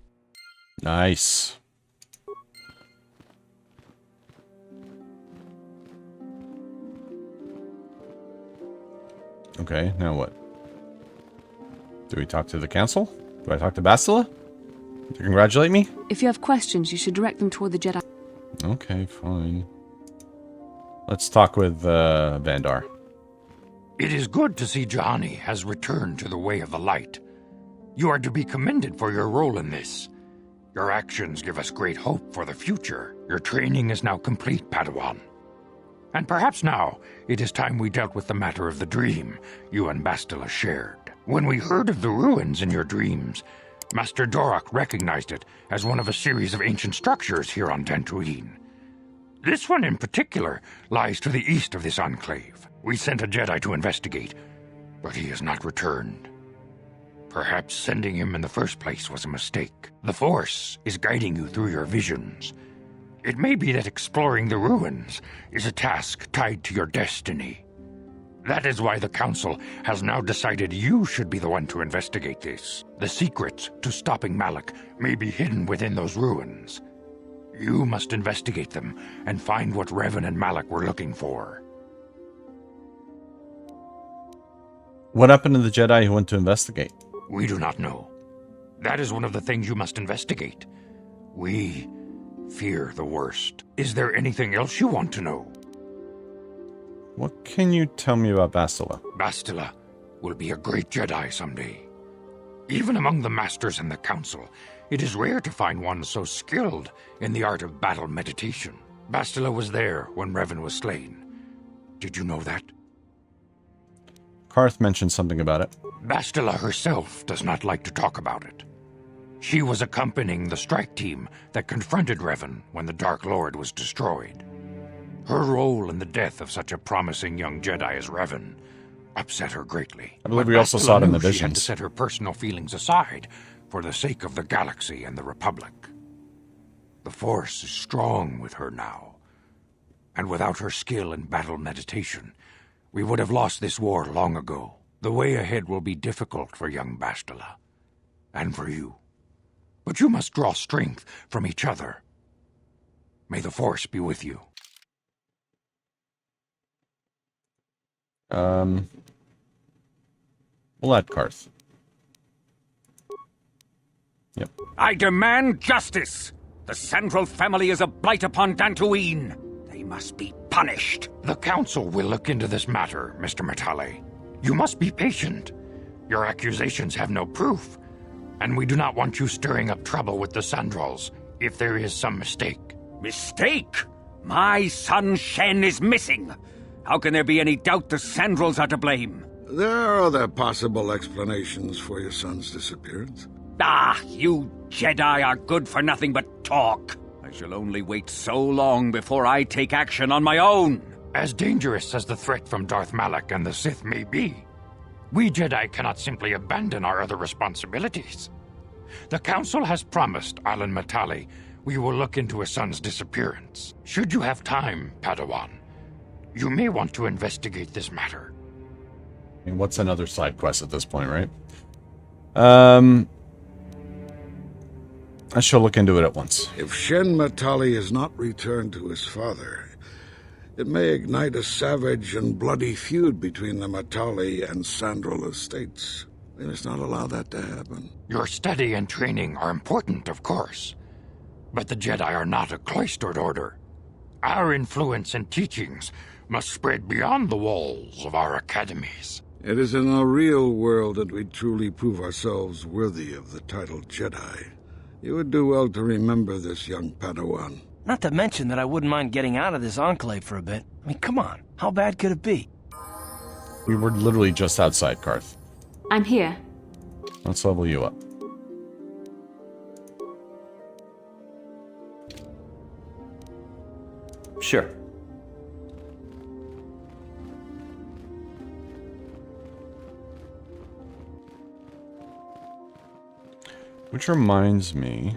Speaker 1: Nice. Okay, now what? Do we talk to the council? Do I talk to Bastila? To congratulate me?
Speaker 13: If you have questions, you should direct them toward the Jedi.
Speaker 1: Okay, fine. Let's talk with Vandar.
Speaker 14: It is good to see Juhani has returned to the way of the light. You are to be commended for your role in this. Your actions give us great hope for the future. Your training is now complete, Padawan. And perhaps now it is time we dealt with the matter of the dream you and Bastila shared. When we heard of the ruins in your dreams, Master Dorak recognized it as one of a series of ancient structures here on Dantooine. This one in particular lies to the east of this enclave. We sent a Jedi to investigate, but he has not returned. Perhaps sending him in the first place was a mistake. The Force is guiding you through your visions. It may be that exploring the ruins is a task tied to your destiny. That is why the Council has now decided you should be the one to investigate this. The secrets to stopping Malak may be hidden within those ruins. You must investigate them and find what Revan and Malak were looking for.
Speaker 1: What happened to the Jedi who went to investigate?
Speaker 14: We do not know. That is one of the things you must investigate. We fear the worst. Is there anything else you want to know?
Speaker 1: What can you tell me about Bastila?
Speaker 14: Bastila will be a great Jedi someday. Even among the Masters and the Council, it is rare to find one so skilled in the art of battle meditation. Bastila was there when Revan was slain. Did you know that?
Speaker 1: Karth mentioned something about it.
Speaker 14: Bastila herself does not like to talk about it. She was accompanying the strike team that confronted Revan when the Dark Lord was destroyed. Her role in the death of such a promising young Jedi as Revan upset her greatly.
Speaker 1: I believe we also saw it in the visions.
Speaker 14: She had to set her personal feelings aside for the sake of the galaxy and the Republic. The Force is strong with her now, and without her skill in battle meditation, we would have lost this war long ago. The way ahead will be difficult for young Bastila, and for you. But you must draw strength from each other. May the Force be with you.
Speaker 1: We'll add Karth. Yep.
Speaker 15: I demand justice! The Sandral family is a blight upon Dantooine. They must be punished.
Speaker 14: The Council will look into this matter, Mr. Matale. You must be patient. Your accusations have no proof, and we do not want you stirring up trouble with the Sandrals if there is some mistake.
Speaker 15: Mistake? My son Shen is missing. How can there be any doubt the Sandrals are to blame?
Speaker 16: There are other possible explanations for your son's disappearance.
Speaker 15: Ah, you Jedi are good for nothing but talk. I shall only wait so long before I take action on my own.
Speaker 14: As dangerous as the threat from Darth Malak and the Sith may be, we Jedi cannot simply abandon our other responsibilities. The Council has promised Alan Matale we will look into his son's disappearance. Should you have time, Padawan, you may want to investigate this matter.
Speaker 1: I mean, what's another side quest at this point, right? I shall look into it at once.
Speaker 16: If Shen Matale is not returned to his father, it may ignite a savage and bloody feud between the Matale and Sandral estates. We must not allow that to happen.
Speaker 14: Your study and training are important, of course, but the Jedi are not a cloistered order. Our influence and teachings must spread beyond the walls of our academies.
Speaker 16: It is in the real world that we truly prove ourselves worthy of the title Jedi. You would do well to remember this, young Padawan.
Speaker 5: Not to mention that I wouldn't mind getting out of this enclave for a bit. I mean, come on. How bad could it be?
Speaker 1: We were literally just outside, Karth.
Speaker 13: I'm here.
Speaker 1: Let's level you up.
Speaker 17: Sure.
Speaker 1: Which reminds me...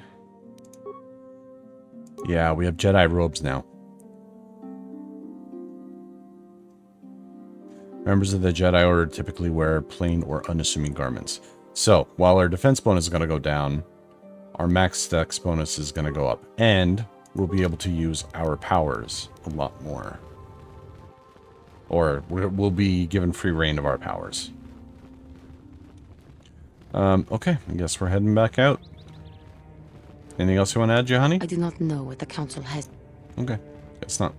Speaker 1: Yeah, we have Jedi robes now. Members of the Jedi Order typically wear plain or unassuming garments. So, while our defense bonus is going to go down, our max dex bonus is going to go up. And we'll be able to use our powers a lot more. Or we'll be given free reign of our powers. Okay, I guess we're heading back out. Anything else you want to add, Juhani?
Speaker 11: I do not know what the Council has...
Speaker 1: Okay, guess not.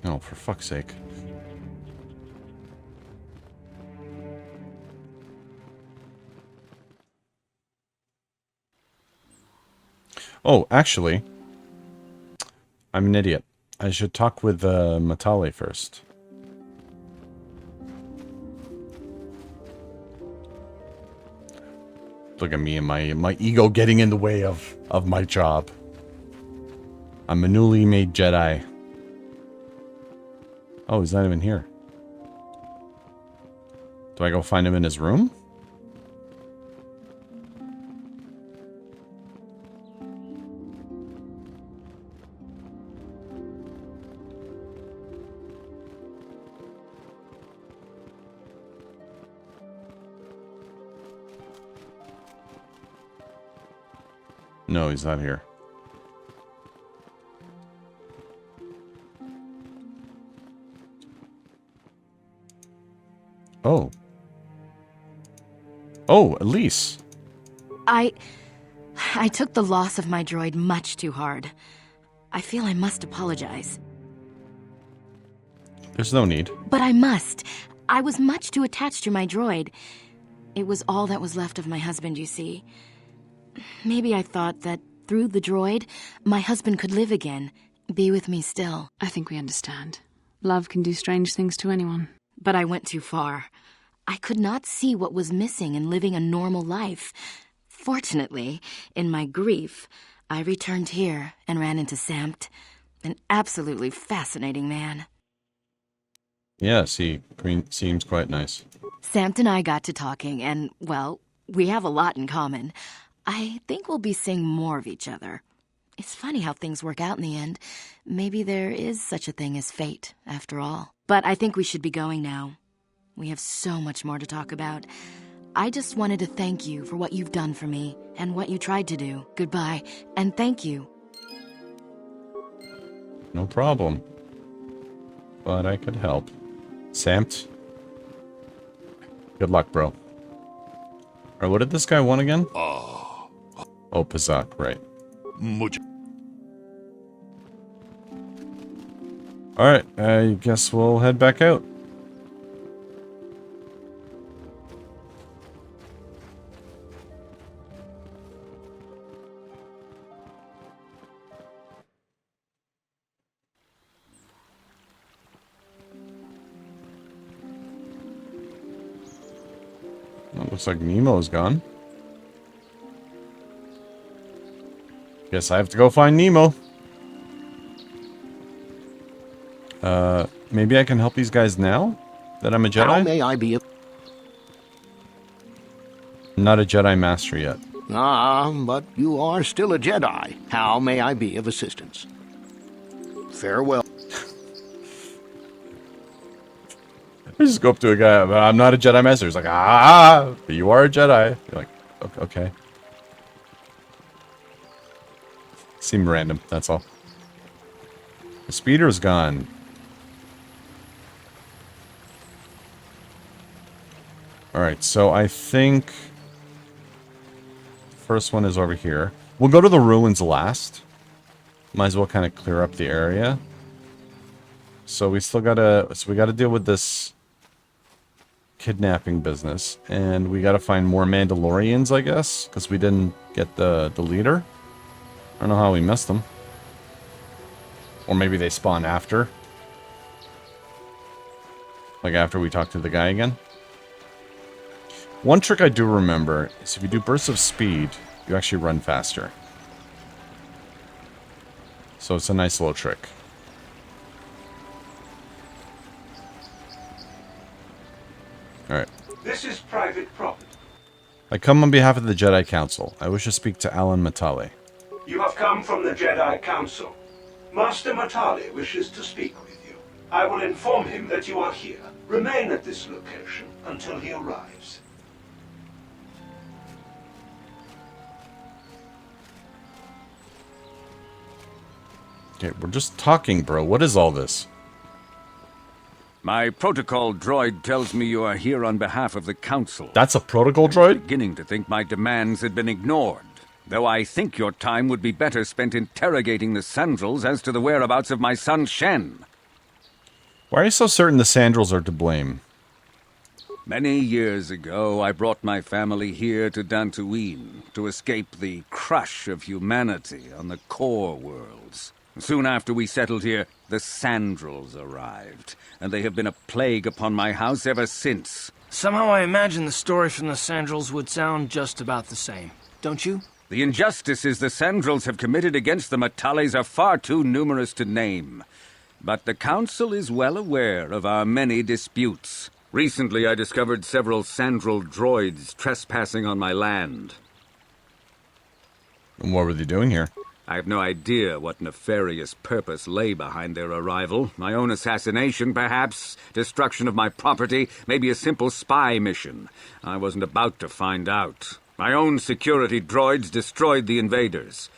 Speaker 1: Oh, for fuck's sake. Oh, actually, I'm an idiot. I should talk with Matale first. Look at me and my ego getting in the way of my job. I'm a newly made Jedi. Oh, he's not even here. Do I go find him in his room? No, he's not here. Oh. Oh, Elise.
Speaker 8: I took the loss of my droid much too hard. I feel I must apologize.
Speaker 1: There's no need.
Speaker 8: But I must. I was much too attached to my droid. It was all that was left of my husband, you see. Maybe I thought that through the droid, my husband could live again, be with me still.
Speaker 13: I think we understand. Love can do strange things to anyone.
Speaker 8: But I went too far. I could not see what was missing in living a normal life. Fortunately, in my grief, I returned here and ran into Samt, an absolutely fascinating man.
Speaker 1: Yes, he seems quite nice.
Speaker 8: Samt and I got to talking, and, well, we have a lot in common. I think we'll be seeing more of each other. It's funny how things work out in the end. Maybe there is such a thing as fate, after all. But I think we should be going now. We have so much more to talk about. I just wanted to thank you for what you've done for me and what you tried to do. Goodbye, and thank you.
Speaker 1: No problem. But I could help. Samt. Good luck, bro. Alright, what did this guy want again? Oh, Pazak, right. Alright, I guess we'll head back out. Well, looks like Nemo's gone. Guess I have to go find Nemo. Maybe I can help these guys now? That I'm a Jedi?
Speaker 10: How may I be of...
Speaker 1: I'm not a Jedi Master yet.
Speaker 10: Ah, but you are still a Jedi. How may I be of assistance? Farewell.
Speaker 1: I just go up to a guy, but I'm not a Jedi Master. He's like, but you are a Jedi. You're like, okay. Seemed random, that's all. The speeder's gone. Alright, so I think the first one is over here. We'll go to the ruins last. Might as well kind of clear up the area. So we still gotta deal with this kidnapping business. And we gotta find more Mandalorians, I guess, because we didn't get the leader. I don't know how we missed them. Or maybe they spawn after. Like after we talk to the guy again. One trick I do remember is if you do bursts of speed, you actually run faster. So it's a nice little trick. Alright.
Speaker 7: This is private property.
Speaker 1: I come on behalf of the Jedi Council. I wish to speak to Alan Matali.
Speaker 7: You have come from the Jedi Council. Master Matali wishes to speak with you. I will inform him that you are here. Remain at this location until he arrives.
Speaker 1: Okay, we're just talking, bro. What is all this?
Speaker 15: My protocol droid tells me you are here on behalf of the Council.
Speaker 1: That's a protocol droid?
Speaker 15: I'm beginning to think my demands had been ignored. Though I think your time would be better spent interrogating the Sandrels as to the whereabouts of my son Shen.
Speaker 1: Why are you so certain the Sandrels are to blame?
Speaker 15: Many years ago, I brought my family here to Dantooine to escape the crush of humanity on the core worlds. Soon after we settled here, the Sandrels arrived, and they have been a plague upon my house ever since.
Speaker 5: Somehow I imagine the story from the Sandrels would sound just about the same, don't you?
Speaker 15: The injustices the Sandrils have committed against the Matales are far too numerous to name. But the Council is well aware of our many disputes. Recently, I discovered several Sandril droids trespassing on my land.
Speaker 1: And what were they doing here?
Speaker 15: I have no idea what nefarious purpose lay behind their arrival. My own assassination, perhaps. Destruction of my property. Maybe a simple spy mission. I wasn't about to find out. My own security droids destroyed the invaders.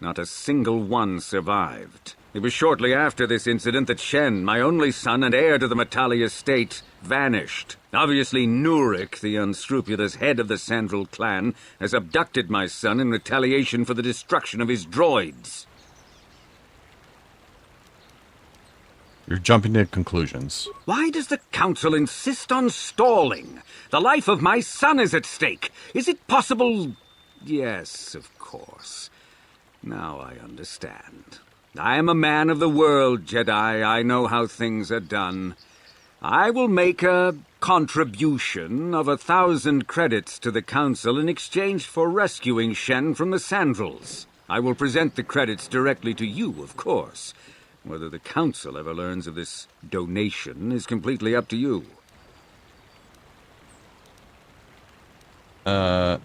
Speaker 15: Not a single one survived. It was shortly after this incident that Shen, my only son and heir to the Matali estate, vanished. Obviously, Nurik, the unscrupulous head of the Sandril clan, has abducted my son in retaliation for the destruction of his droids.
Speaker 1: You're jumping to conclusions.
Speaker 15: Why does the Council insist on stalling? The life of my son is at stake. Is it possible? Yes, of course. Now I understand. I am a man of the world, Jedi. I know how things are done. I will make a contribution of 1,000 credits to the Council in exchange for rescuing Shen from the Sandrils. I will present the credits directly to you, of course. Whether the Council ever learns of this donation is completely up to you.
Speaker 1: The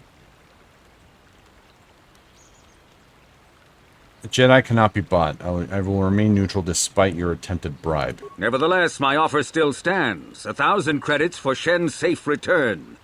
Speaker 1: Jedi cannot be bought. I will remain neutral despite your attempted bribe.
Speaker 15: Nevertheless, my offer still stands. 1,000 credits for Shen's safe return.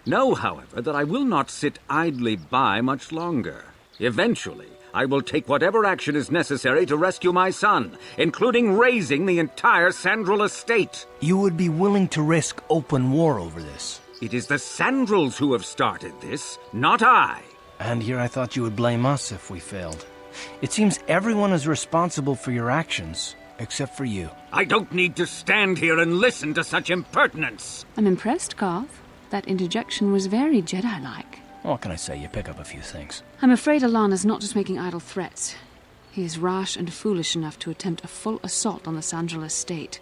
Speaker 15: Know, however, that I will not sit idly by much longer. Eventually, I will take whatever action is necessary to rescue my son, including raising the entire Sandril estate.
Speaker 5: You would be willing to risk open war over this?
Speaker 15: It is the Sandrils who have started this, not I.
Speaker 5: And here I thought you would blame us if we failed. It seems everyone is responsible for your actions, except for you.
Speaker 15: I don't need to stand here and listen to such impertinence.
Speaker 13: I'm impressed, Garth. That interjection was very Jedi-like.
Speaker 5: What can I say? You pick up a few things.
Speaker 13: I'm afraid Alana's not just making idle threats. He is rash and foolish enough to attempt a full assault on the Sandril estate.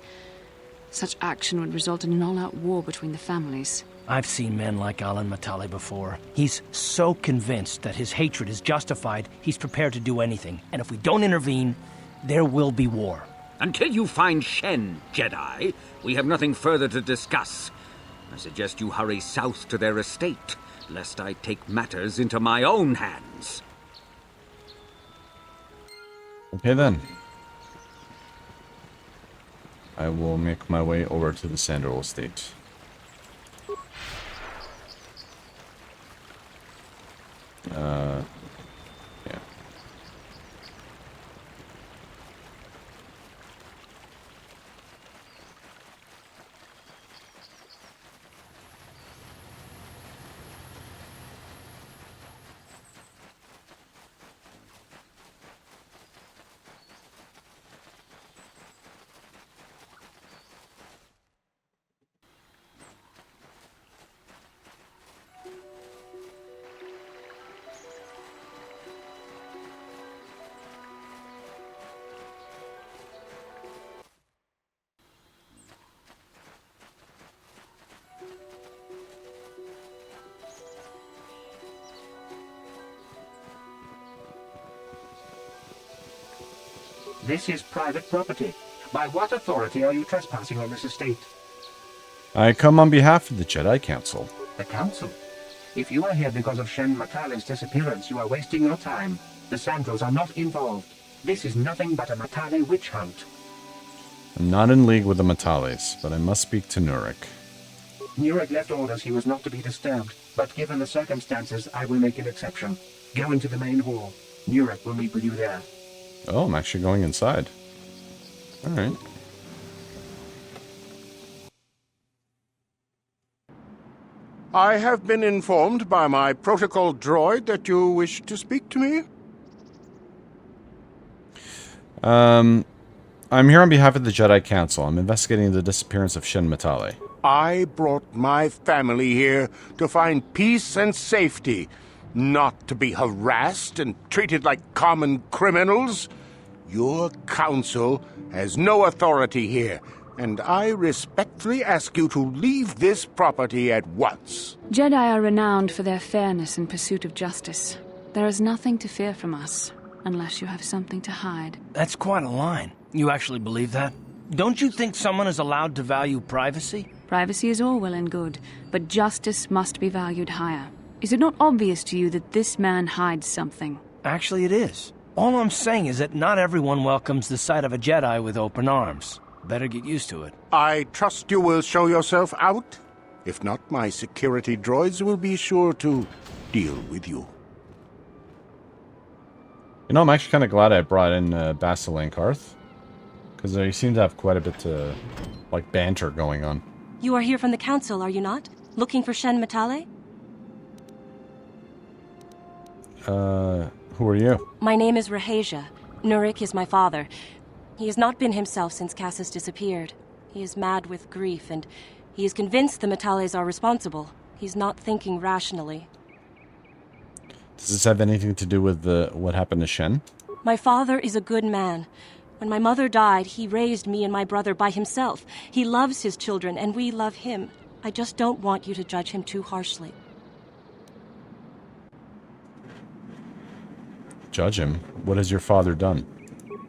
Speaker 13: Such action would result in an all-out war between the families.
Speaker 5: I've seen men like Alan Matale before. He's so convinced that his hatred is justified, he's prepared to do anything. And if we don't intervene, there will be war.
Speaker 15: Until you find Shen, Jedi, we have nothing further to discuss. I suggest you hurry south to their estate, lest I take matters into my own hands.
Speaker 1: Okay then. I will make my way over to the Sandril estate. Yeah.
Speaker 4: This is private property. By what authority are you trespassing on this estate?
Speaker 1: I come on behalf of the Jedi Council.
Speaker 4: The Council? If you are here because of Shen Matale's disappearance, you are wasting your time. The Sandrils are not involved. This is nothing but a Matale witch hunt.
Speaker 1: I'm not in league with the Matales, but I must speak to Nurik.
Speaker 4: Nurik left orders he was not to be disturbed, but given the circumstances, I will make an exception. Go into the main hall. Nurik will meet with you there.
Speaker 1: Oh, I'm actually going inside. Alright.
Speaker 10: I have been informed by my protocol droid that you wish to speak to me.
Speaker 1: I'm here on behalf of the Jedi Council. I'm investigating the disappearance of Shen Matale.
Speaker 10: I brought my family here to find peace and safety, not to be harassed and treated like common criminals. Your council has no authority here, and I respectfully ask you to leave this property at once.
Speaker 13: Jedi are renowned for their fairness in pursuit of justice. There is nothing to fear from us, unless you have something to hide.
Speaker 5: That's quite a line. You actually believe that? Don't you think someone is allowed to value privacy?
Speaker 13: Privacy is all well and good, but justice must be valued higher. Is it not obvious to you that this man hides something?
Speaker 5: Actually, it is. All I'm saying is that not everyone welcomes the sight of a Jedi with open arms. Better get used to it.
Speaker 10: I trust you will show yourself out. If not, my security droids will be sure to deal with you.
Speaker 1: You know, I'm actually kind of glad I brought in Basil and Karth. Because they seem to have quite a bit like, banter going on.
Speaker 17: You are here from the Council, are you not? Looking for Shen Matale?
Speaker 1: Who are you?
Speaker 17: My name is Rahasia. Nurik is my father. He has not been himself since Cassus disappeared. He is mad with grief, and he is convinced the Matales are responsible. He's not thinking rationally.
Speaker 1: Does this have anything to do with what happened to Shen?
Speaker 17: My father is a good man. When my mother died, he raised me and my brother by himself. He loves his children, and we love him. I just don't want you to judge him too harshly.
Speaker 1: Judge him? What has your father done?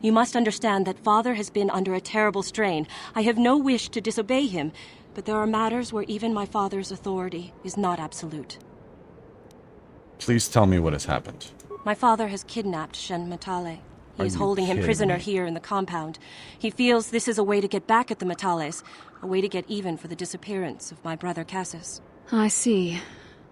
Speaker 17: You must understand that father has been under a terrible strain. I have no wish to disobey him, but there are matters where even my father's authority is not absolute.
Speaker 1: Please tell me what has happened.
Speaker 17: My father has kidnapped Shen Matale. He is
Speaker 1: Are you
Speaker 17: holding him
Speaker 1: kidding
Speaker 17: prisoner
Speaker 1: me?
Speaker 17: here in the compound. He feels this is a way to get back at the Matales, a way to get even for the disappearance of my brother Cassus.
Speaker 13: I see.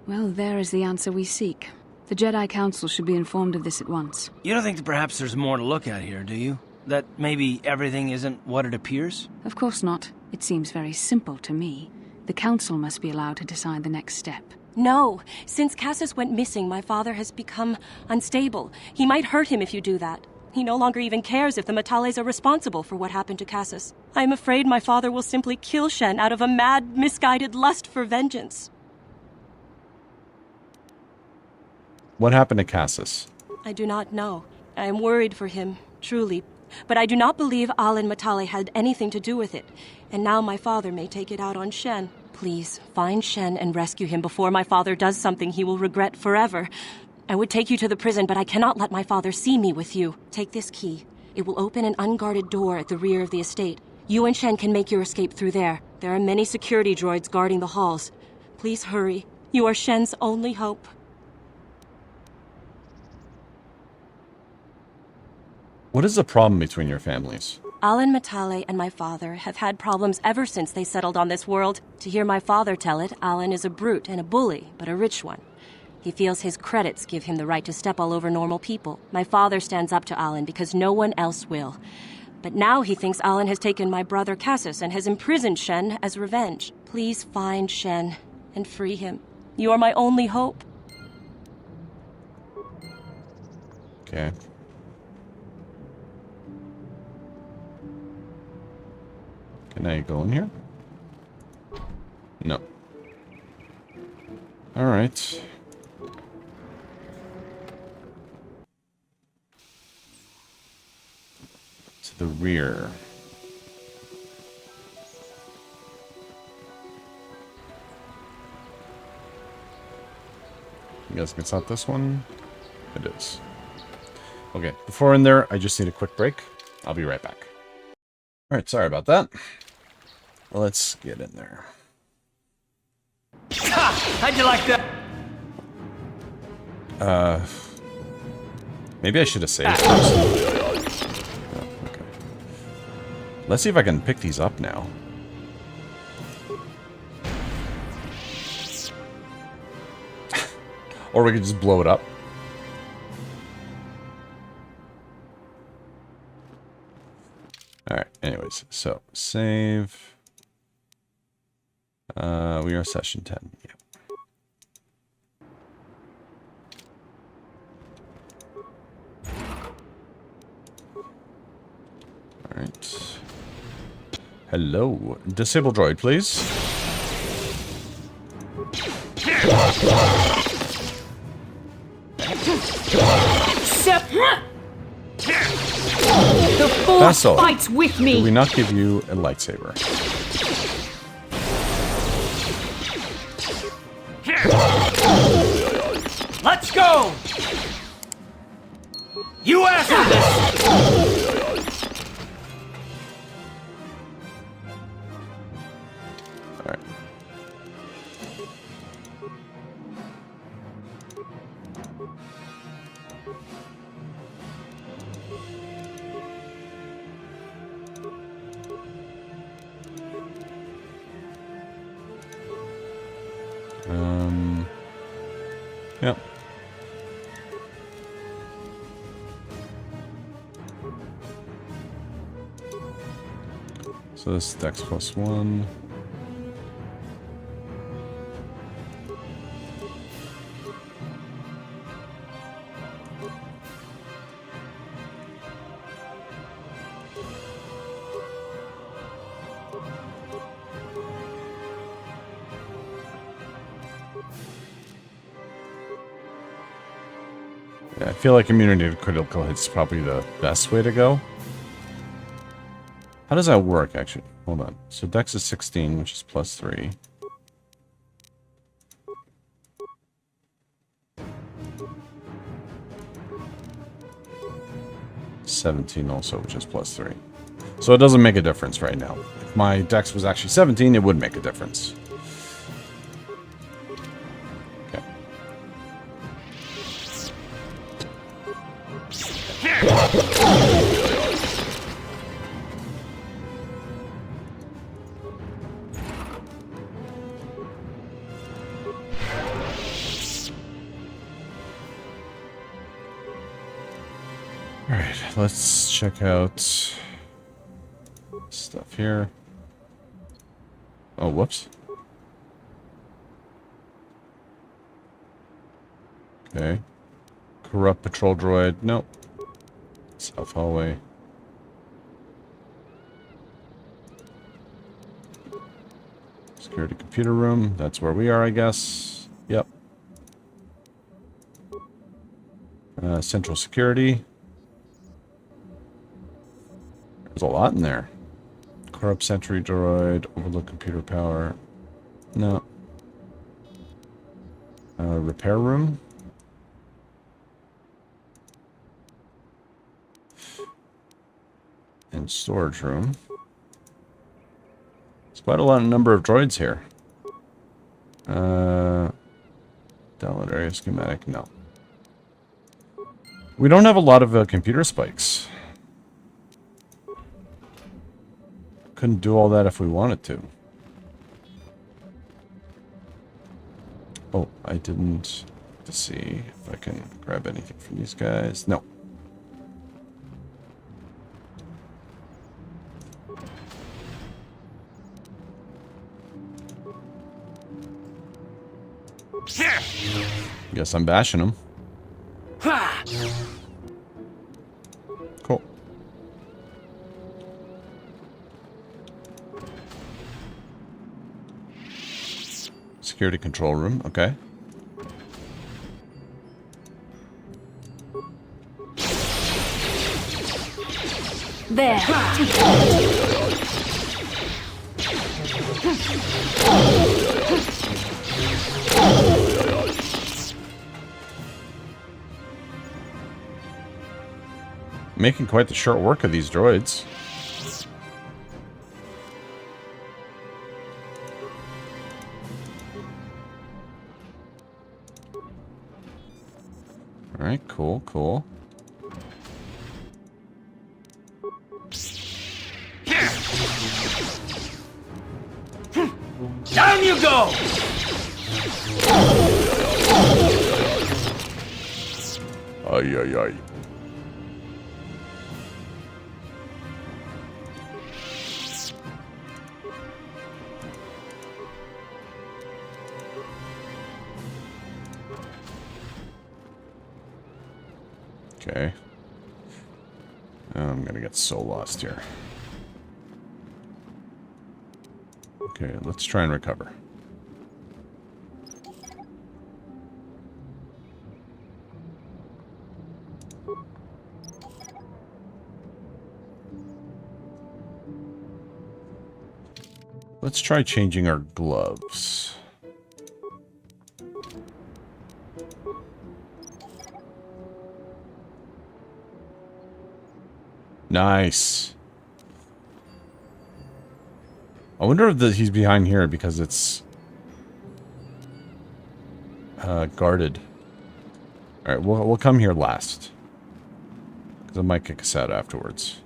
Speaker 13: Well, there is the answer we seek. The Jedi Council should be informed of this at once.
Speaker 5: You don't think that perhaps there's more to look at here, do you? That maybe everything isn't what it appears?
Speaker 13: Of course not. It seems very simple to me. The Council must be allowed to decide the next step.
Speaker 17: No. Since Cassus went missing, my father has become unstable. He might hurt him if you do that. He no longer even cares if the Matales are responsible for what happened to Cassus. I am afraid my father will simply kill Shen out of a mad, misguided lust for vengeance.
Speaker 1: What happened to Cassus?
Speaker 17: I do not know. I am worried for him, truly. But I do not believe Alan Matale had anything to do with it. And now my father may take it out on Shen. Please, find Shen and rescue him before my father does something he will regret forever. I would take you to the prison, but I cannot let my father see me with you. Take this key. It will open an unguarded door at the rear of the estate. You and Shen can make your escape through there. There are many security droids guarding the halls. Please hurry. You are Shen's only hope.
Speaker 1: What is the problem between your families?
Speaker 17: Alan Matale and my father have had problems ever since they settled on this world. To hear my father tell it, Alan is a brute and a bully, but a rich one. He feels his credits give him the right to step all over normal people. My father stands up to Alan because no one else will. But now he thinks Alan has taken my brother Cassus and has imprisoned Shen as revenge. Please find Shen and free him. You are my only hope.
Speaker 1: Okay. Can I go in here? No. Alright. To the rear. You guys it's not this one? It is. Okay, before in there, I just need a quick break. I'll be right back. Alright, sorry about that. Let's get in there.
Speaker 5: How'd you like that?
Speaker 1: Maybe I should have saved first. Oh, okay. Let's see if I can pick these up now. Or we could just blow it up. Alright, anyways, so save. We are session 10. Yep. Alright. Hello. Disable droid, please.
Speaker 18: The Force
Speaker 1: Basil,
Speaker 18: fights with me.
Speaker 1: did we not give you a lightsaber?
Speaker 5: Let's go! You asked for this!
Speaker 1: Alright. Yep. So this is Dex +1. Yeah, I feel like immunity to critical hits is probably the best way to go. How does that work, actually? Hold on. So Dex is 16, which is +3. +17 also, which is +3. So it doesn't make a difference right now. If my Dex was actually 17, it would make a difference. Okay. Alright, let's check out stuff here. Oh, whoops. Okay. Corrupt patrol droid. Nope. South hallway. Security computer room. That's where we are, I guess. Yep. Central security. There's a lot in there. Corrupt sentry droid. Overlook computer power. No. Repair room. And storage room. It's quite a lot of number of droids here. Download area schematic. No. We don't have a lot of computer spikes. Couldn't do all that if we wanted to. Oh, I didn't. Let's see if I can grab anything from these guys. No. Guess I'm bashing them. Cool. Security control room, okay.
Speaker 18: There.
Speaker 1: Making quite the short work of these droids. Alright, cool, cool.
Speaker 5: Down you go!
Speaker 1: Ay, ay, ay. Okay. I'm gonna get so lost here. Okay, let's try and recover. Let's try changing our gloves. Nice. I wonder if he's behind here because it's guarded. Alright, we'll come here last. Because it might kick us out afterwards.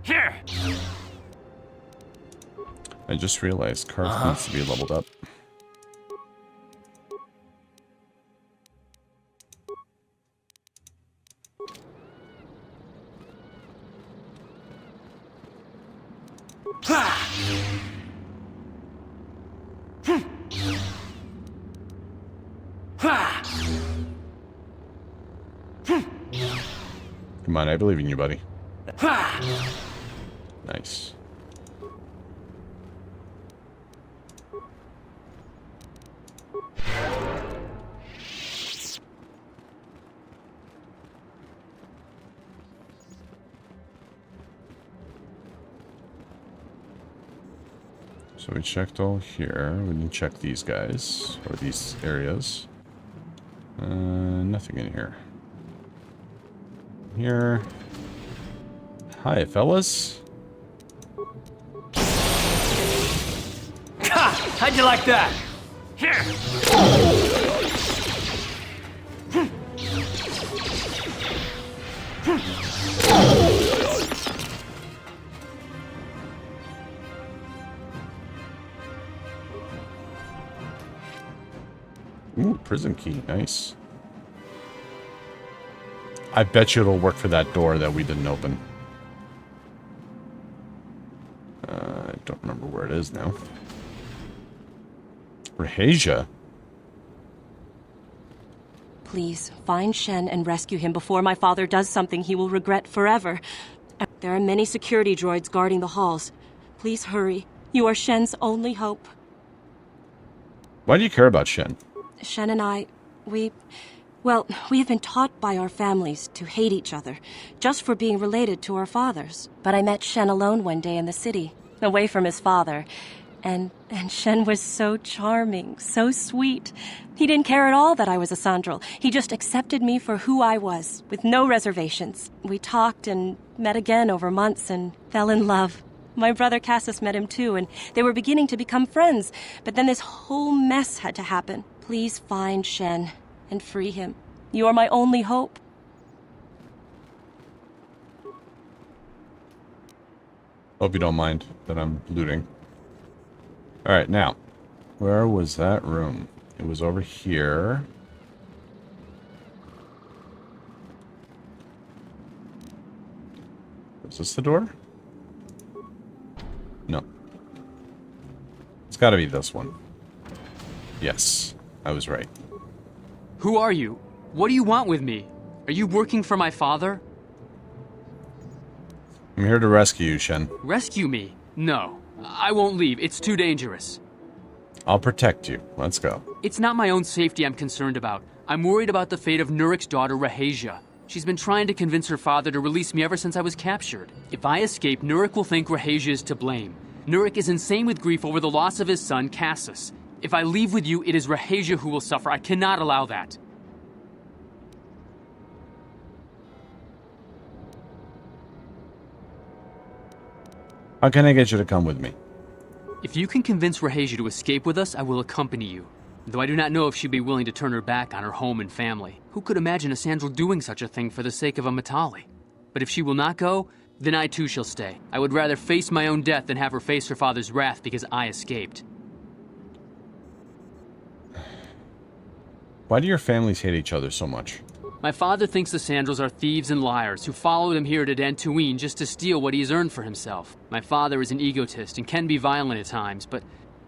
Speaker 19: Here.
Speaker 1: I just realized Karth needs to be leveled up. Come on, I believe in you, buddy. Nice. So we checked all here. We didn't check these guys, or these areas. Nothing in here. Here. Hi, fellas.
Speaker 19: Ha! How'd you like that? Here.
Speaker 1: Ooh, prison key. Nice. I bet you it'll work for that door that we didn't open. I don't remember where it is now. Rahasia?
Speaker 17: Please, find Shen and rescue him before my father does something he will regret forever. There are many security droids guarding the halls. Please hurry. You are Shen's only hope.
Speaker 1: Why do you care about Shen?
Speaker 17: Shen and I, we have been taught by our families to hate each other, just for being related to our fathers. But I met Shen alone one day in the city, away from his father. And Shen was so charming, so sweet. He didn't care at all that I was a Sandral. He just accepted me for who I was, with no reservations. We talked and met again over months and fell in love. My brother Cassius met him too, and they were beginning to become friends. But then this whole mess had to happen. Please find Shen and free him. You are my only hope.
Speaker 1: Hope you don't mind that I'm looting. Alright, now. Where was that room? It was over here. Is this the door? No. It's gotta be this one. Yes, I was right.
Speaker 20: Who are you? What do you want with me? Are you working for my father?
Speaker 1: I'm here to rescue you, Shen.
Speaker 20: Rescue me? No. I won't leave. It's too dangerous.
Speaker 1: I'll protect you. Let's go.
Speaker 20: It's not my own safety I'm concerned about. I'm worried about the fate of Nurik's daughter, Rahasia. She's been trying to convince her father to release me ever since I was captured. If I escape, Nurik will think Rahasia is to blame. Nurik is insane with grief over the loss of his son, Cassius. If I leave with you, it is Rahasia who will suffer. I cannot allow that.
Speaker 1: How can I get you to come with me?
Speaker 20: If you can convince Rahasia to escape with us, I will accompany you. Though I do not know if she'd be willing to turn her back on her home and family. Who could imagine a Sandral doing such a thing for the sake of a Matali? But if she will not go, then I too shall stay. I would rather face my own death than have her face her father's wrath because I escaped.
Speaker 1: Why do your families hate each other so much?
Speaker 20: My father thinks the Sandrals are thieves and liars who followed him here to Dantooine just to steal what he has earned for himself. My father is an egotist and can be violent at times, but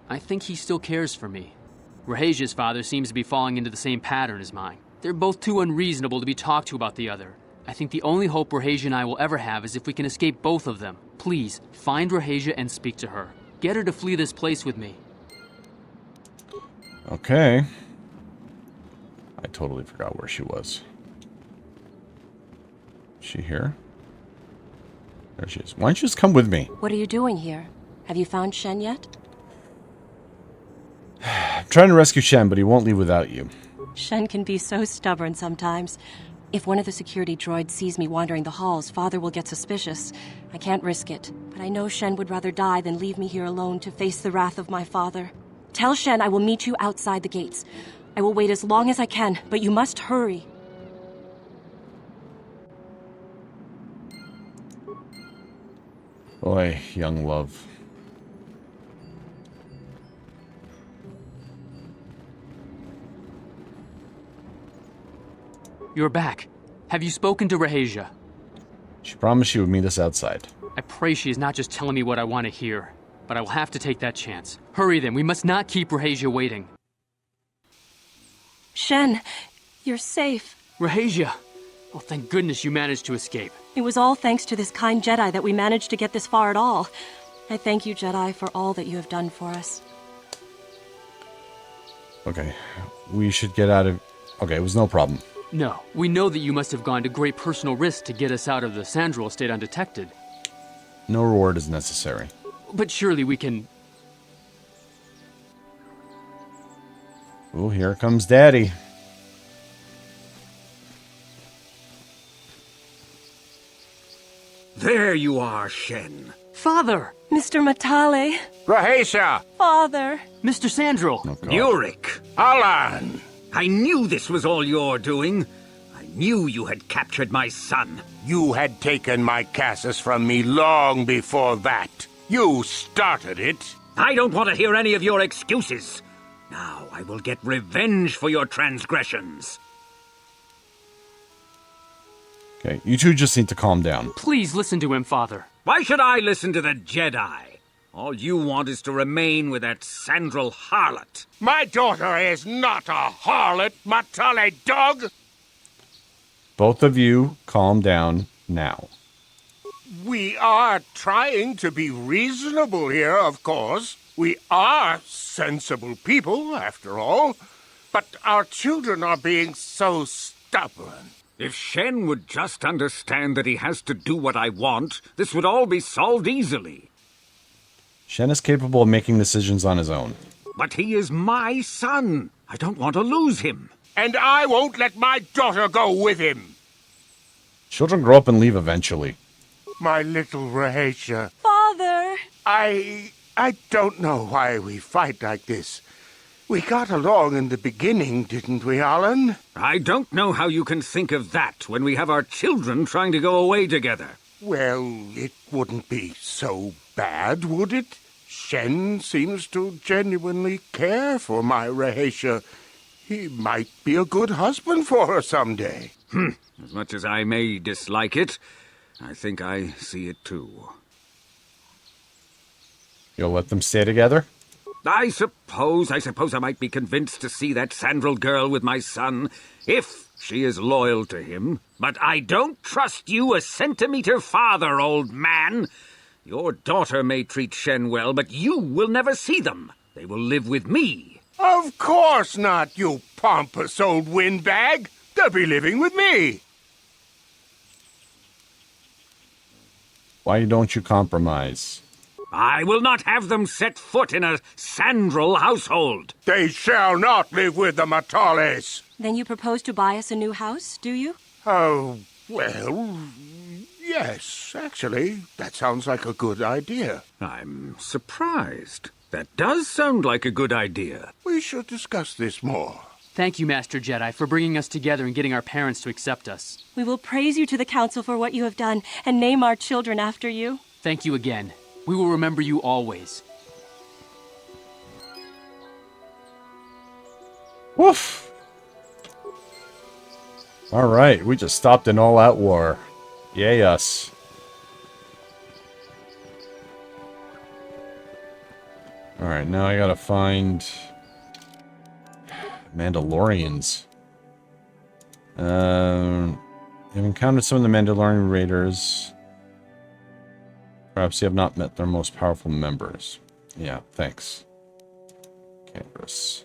Speaker 20: I think he still cares for me. Rahasia's father seems to be falling into the same pattern as mine. They're both too unreasonable to be talked to about the other. I think the only hope Rahasia and I will ever have is if we can escape both of them. Please, find Rahasia and speak to her. Get her to flee this place with me.
Speaker 1: Okay. I totally forgot where she was. Is she here? There she is. Why don't you just come with me?
Speaker 17: What are you doing here? Have you found Shen yet?
Speaker 1: I'm trying to rescue Shen, but he won't leave without you.
Speaker 17: Shen can be so stubborn sometimes. If one of the security droids sees me wandering the halls, Father will get suspicious. I can't risk it, but I know Shen would rather die than leave me here alone to face the wrath of my father. Tell Shen I will meet you outside the gates. I will wait as long as I can, but you must hurry.
Speaker 1: Boy, young love.
Speaker 20: You're back. Have you spoken to Rahesia?
Speaker 1: She promised she would meet us outside.
Speaker 20: I pray she is not just telling me what I want to hear, but I will have to take that chance. Hurry then, we must not keep Rahesia waiting.
Speaker 17: Shen, you're safe.
Speaker 20: Rahesia! Oh, thank goodness you managed to escape.
Speaker 17: It was all thanks to this kind Jedi that we managed to get this far at all. I thank you, Jedi, for all that you have done for us.
Speaker 1: Okay, we should get out of... Okay, it was no problem.
Speaker 20: No, we know that you must have gone to great personal risk to get us out of the Sandral estate undetected.
Speaker 1: No reward is necessary.
Speaker 20: But surely we can...
Speaker 1: Oh, here comes Daddy.
Speaker 21: There you are, Shen.
Speaker 20: Father!
Speaker 17: Mr. Matale.
Speaker 10: Rahesia!
Speaker 17: Father!
Speaker 20: Mr. Sandral!
Speaker 21: Yurik!
Speaker 10: Alan!
Speaker 21: I knew this was all your doing. I knew you had captured my son.
Speaker 10: You had taken my Cassus from me long before that. You started it.
Speaker 21: I don't want to hear any of your excuses. Now I will get revenge for your transgressions.
Speaker 1: Okay, you two just need to calm down.
Speaker 20: Please listen to him, Father.
Speaker 21: Why should I listen to the Jedi? All you want is to remain with that Sandral harlot.
Speaker 10: My daughter is not a harlot, Matale dog!
Speaker 1: Both of you, calm down now.
Speaker 10: We are trying to be reasonable here, of course. We are sensible people, after all. But our children are being so stubborn.
Speaker 21: If Shen would just understand that he has to do what I want, this would all be solved easily.
Speaker 1: Shen is capable of making decisions on his own.
Speaker 21: But he is my son. I don't want to lose him.
Speaker 10: And I won't let my daughter go with him.
Speaker 1: Children grow up and leave eventually.
Speaker 10: My little Rahesia.
Speaker 17: Father!
Speaker 10: I don't know why we fight like this. We got along in the beginning, didn't we, Alan?
Speaker 21: I don't know how you can think of that when we have our children trying to go away together.
Speaker 10: Well, it wouldn't be so bad, would it? Shen seems to genuinely care for my Rahesia. He might be a good husband for her someday.
Speaker 21: As much as I may dislike it, I think I see it too.
Speaker 1: You'll let them stay together?
Speaker 21: I suppose I might be convinced to see that Sandral girl with my son, if she is loyal to him. But I don't trust you a centimeter farther, old man. Your daughter may treat Shen well, but you will never see them. They will live with me.
Speaker 10: Of course not, you pompous old windbag. They'll be living with me.
Speaker 1: Why don't you compromise?
Speaker 21: I will not have them set foot in a Sandral household.
Speaker 10: They shall not live with the Matales.
Speaker 17: Then you propose to buy us a new house, do you?
Speaker 10: Oh, well, yes, actually. That sounds like a good idea.
Speaker 21: I'm surprised. That does sound like a good idea.
Speaker 10: We should discuss this more.
Speaker 20: Thank you, Master Jedi, for bringing us together and getting our parents to accept us.
Speaker 17: We will praise you to the Council for what you have done and name our children after you.
Speaker 20: Thank you again. We will remember you always.
Speaker 1: Woof! Alright, we just stopped an all-out war. Yay us. Alright, now I gotta find... Mandalorians. I've encountered some of the Mandalorian raiders. Perhaps you have not met their most powerful members. Yeah, thanks. Canvas.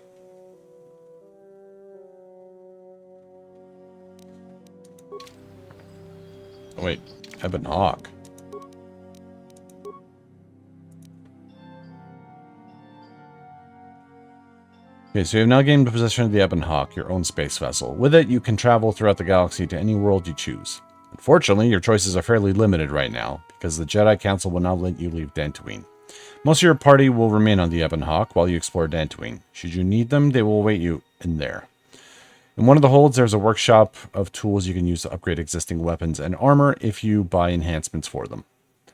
Speaker 1: Oh, wait. Ebon Hawk. Okay, so you have now gained possession of the Ebon Hawk, your own space vessel. With it, you can travel throughout the galaxy to any world you choose. Unfortunately, your choices are fairly limited right now, because the Jedi Council will not let you leave Dantooine. Most of your party will remain on the Ebon Hawk while you explore Dantooine. Should you need them, they will await you in there. In one of the holds, there's a workshop of tools you can use to upgrade existing weapons and armor if you buy enhancements for them.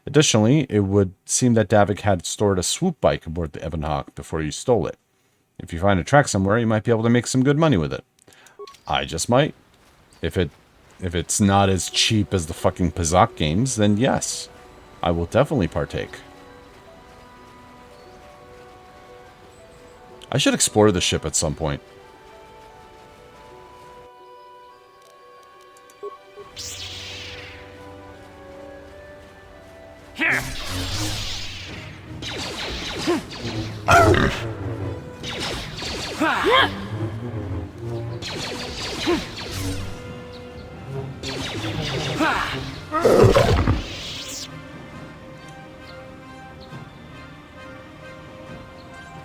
Speaker 1: Additionally, it would seem that Davik had stored a swoop bike aboard the Ebon Hawk before you stole it. If you find a track somewhere, you might be able to make some good money with it. I just might. If it's not as cheap as the fucking Pazak games, then yes, I will definitely partake. I should explore the ship at some point.
Speaker 19: Here.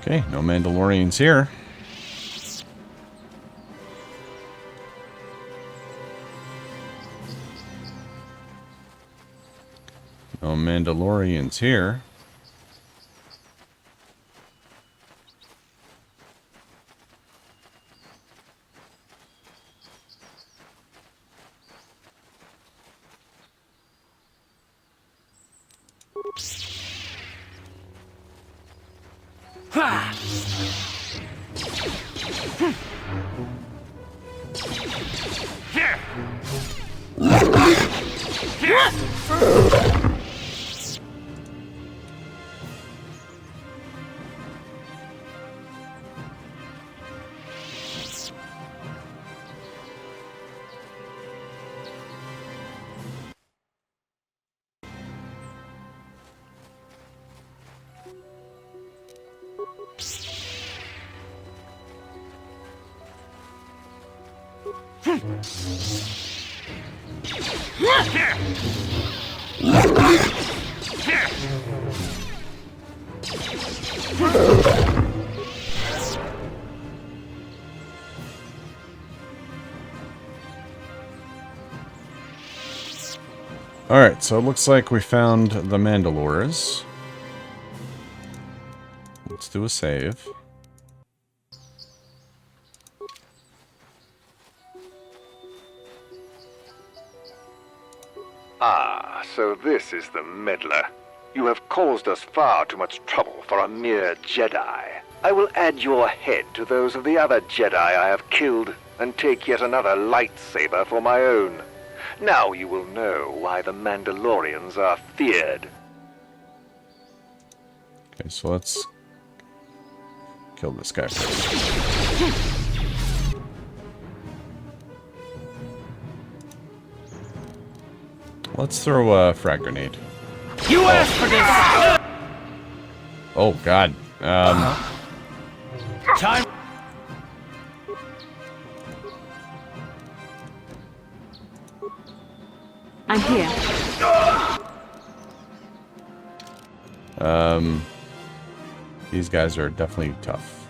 Speaker 1: Okay, no Mandalorians here. No Mandalorians here. Alright, so it looks like we found the Mandalores. Let's do a save.
Speaker 3: Ah, so this is the meddler. You have caused us far too much trouble for a mere Jedi. I will add your head to those of the other Jedi I have killed, and take yet another lightsaber for my own. Now you will know why the Mandalorians are feared.
Speaker 1: Okay, so let's kill this guy first. Let's throw a frag grenade.
Speaker 19: You asked for this!
Speaker 1: Oh, God.
Speaker 19: Time.
Speaker 13: I'm here.
Speaker 1: These guys are definitely tough.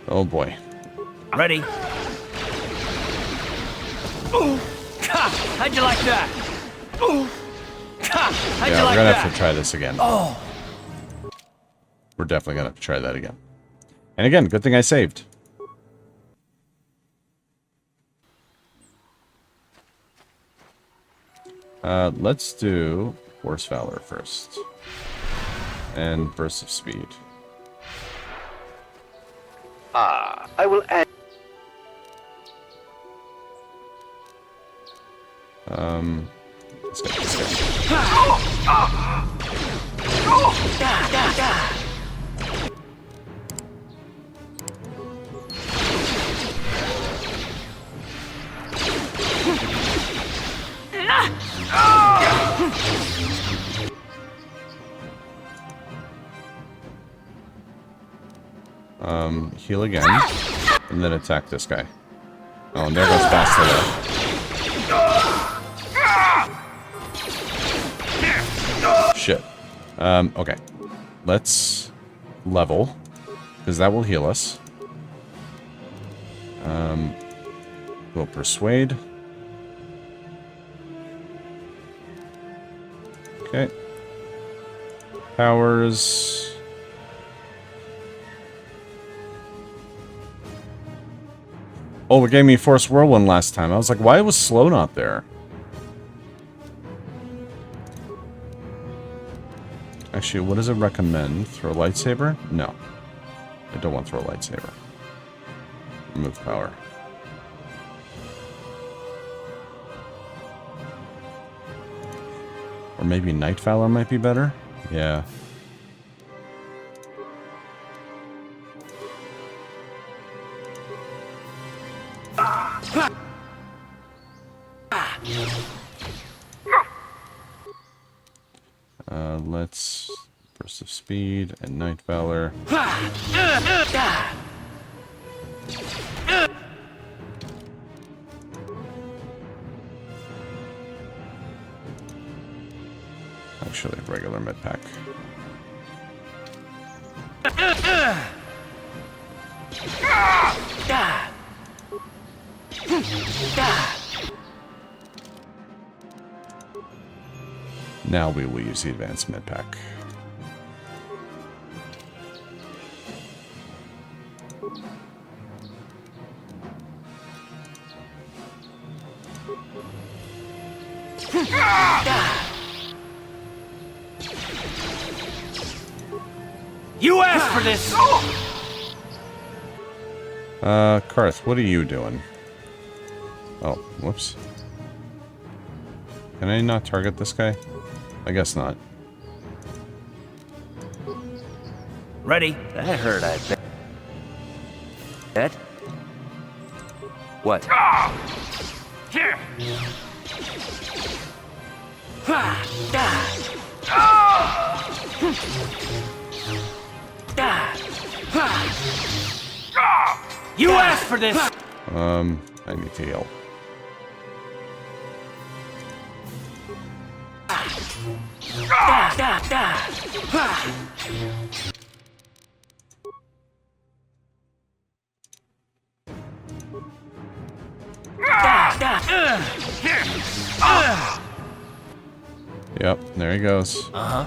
Speaker 1: Oh boy.
Speaker 5: Ready? Ooh. How'd you like that? Ooh. How'd you
Speaker 1: Yeah, we're
Speaker 5: like
Speaker 1: gonna
Speaker 5: that?
Speaker 1: have to try this again.
Speaker 5: Oh.
Speaker 1: We're definitely gonna have to try that again. And again, good thing I saved. Let's do Force Valor first. And Burst of Speed.
Speaker 3: Ah, I will add...
Speaker 1: Let's get this guy. Heal again. And then attack this guy. Oh, and there goes Bastila. Shit. Okay. Let's level. Because that will heal us. We'll persuade. Okay. Powers. Oh, it gave me Force Whirlwind last time. I was like, why was Slow not there? Actually, what does it recommend? Throw a lightsaber? No. I don't want to throw a lightsaber. Remove power. Or maybe Night Valor might be better? Yeah. Let's Burst of Speed and Night Valor. Actually, regular med pack. Now we will use the advanced med pack.
Speaker 19: You asked for this!
Speaker 1: Karth, what are you doing? Oh, whoops. Can I not target this guy? I guess not.
Speaker 2: Ready? That hurt, I bet. What?
Speaker 19: Here! You asked for this!
Speaker 1: I need to heal. Yep, there he goes.
Speaker 19: Uh-huh.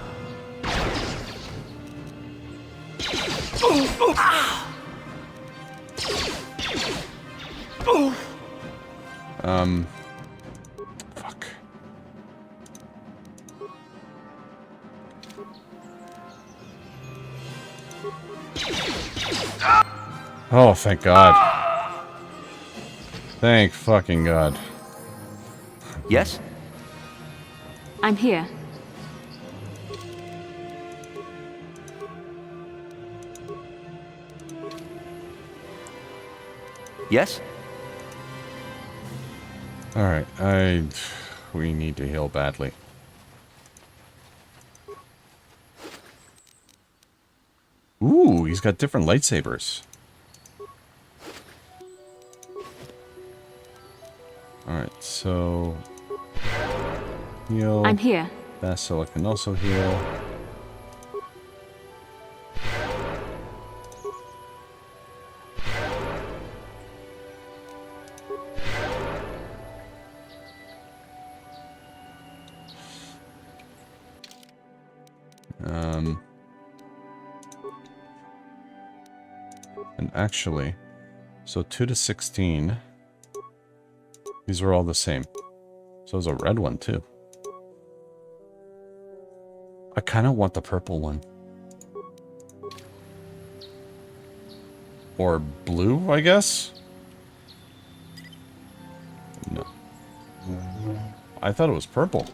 Speaker 1: Fuck. Oh, thank God. Thank fucking God.
Speaker 2: Yes?
Speaker 13: I'm here.
Speaker 2: Yes?
Speaker 1: Alright, we need to heal badly. Ooh, he's got different lightsabers. Alright, so... heal.
Speaker 13: I'm here.
Speaker 1: Bastila can also heal. And actually, so 2 to 16, these are all the same. So there's a red one too. I kind of want the purple one. Or blue, I guess? No. I thought it was purple.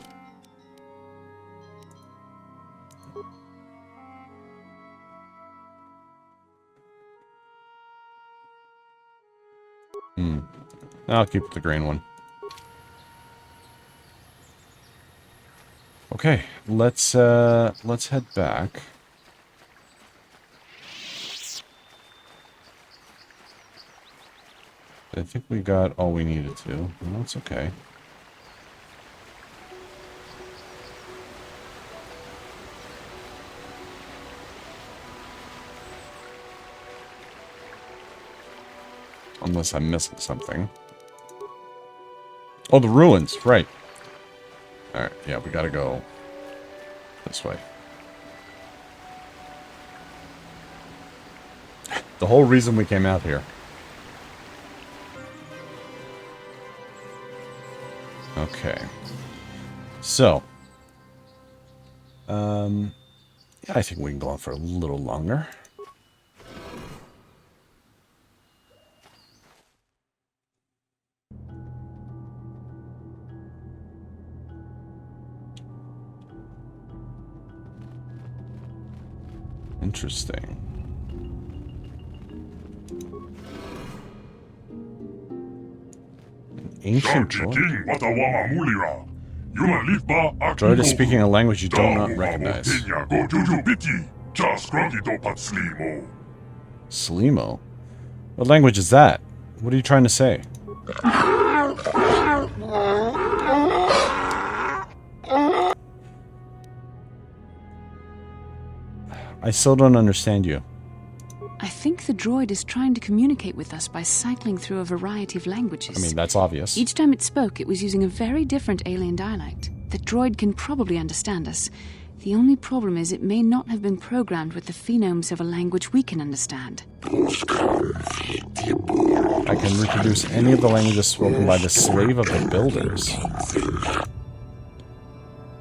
Speaker 1: I'll keep the green one. Okay, let's head back. I think we got all we needed to. Well, that's okay. Unless I'm missing something. Oh, the ruins, right. Alright, yeah, we gotta go this way. The whole reason we came out here. Okay. So. Yeah, I think we can go on for a little longer. Interesting. Ancient droid. Droid is speaking a language you do not recognize. Slimo? What language is that? What are you trying to say? I still don't understand you.
Speaker 13: I think the droid is trying to communicate with us by cycling through a variety of languages.
Speaker 1: I mean, that's obvious.
Speaker 13: Each time it spoke, it was using a very different alien dialect. The droid can probably understand us. The only problem is it may not have been programmed with the phonemes of a language we can understand.
Speaker 1: I can reproduce any of the languages spoken by the slave of the builders.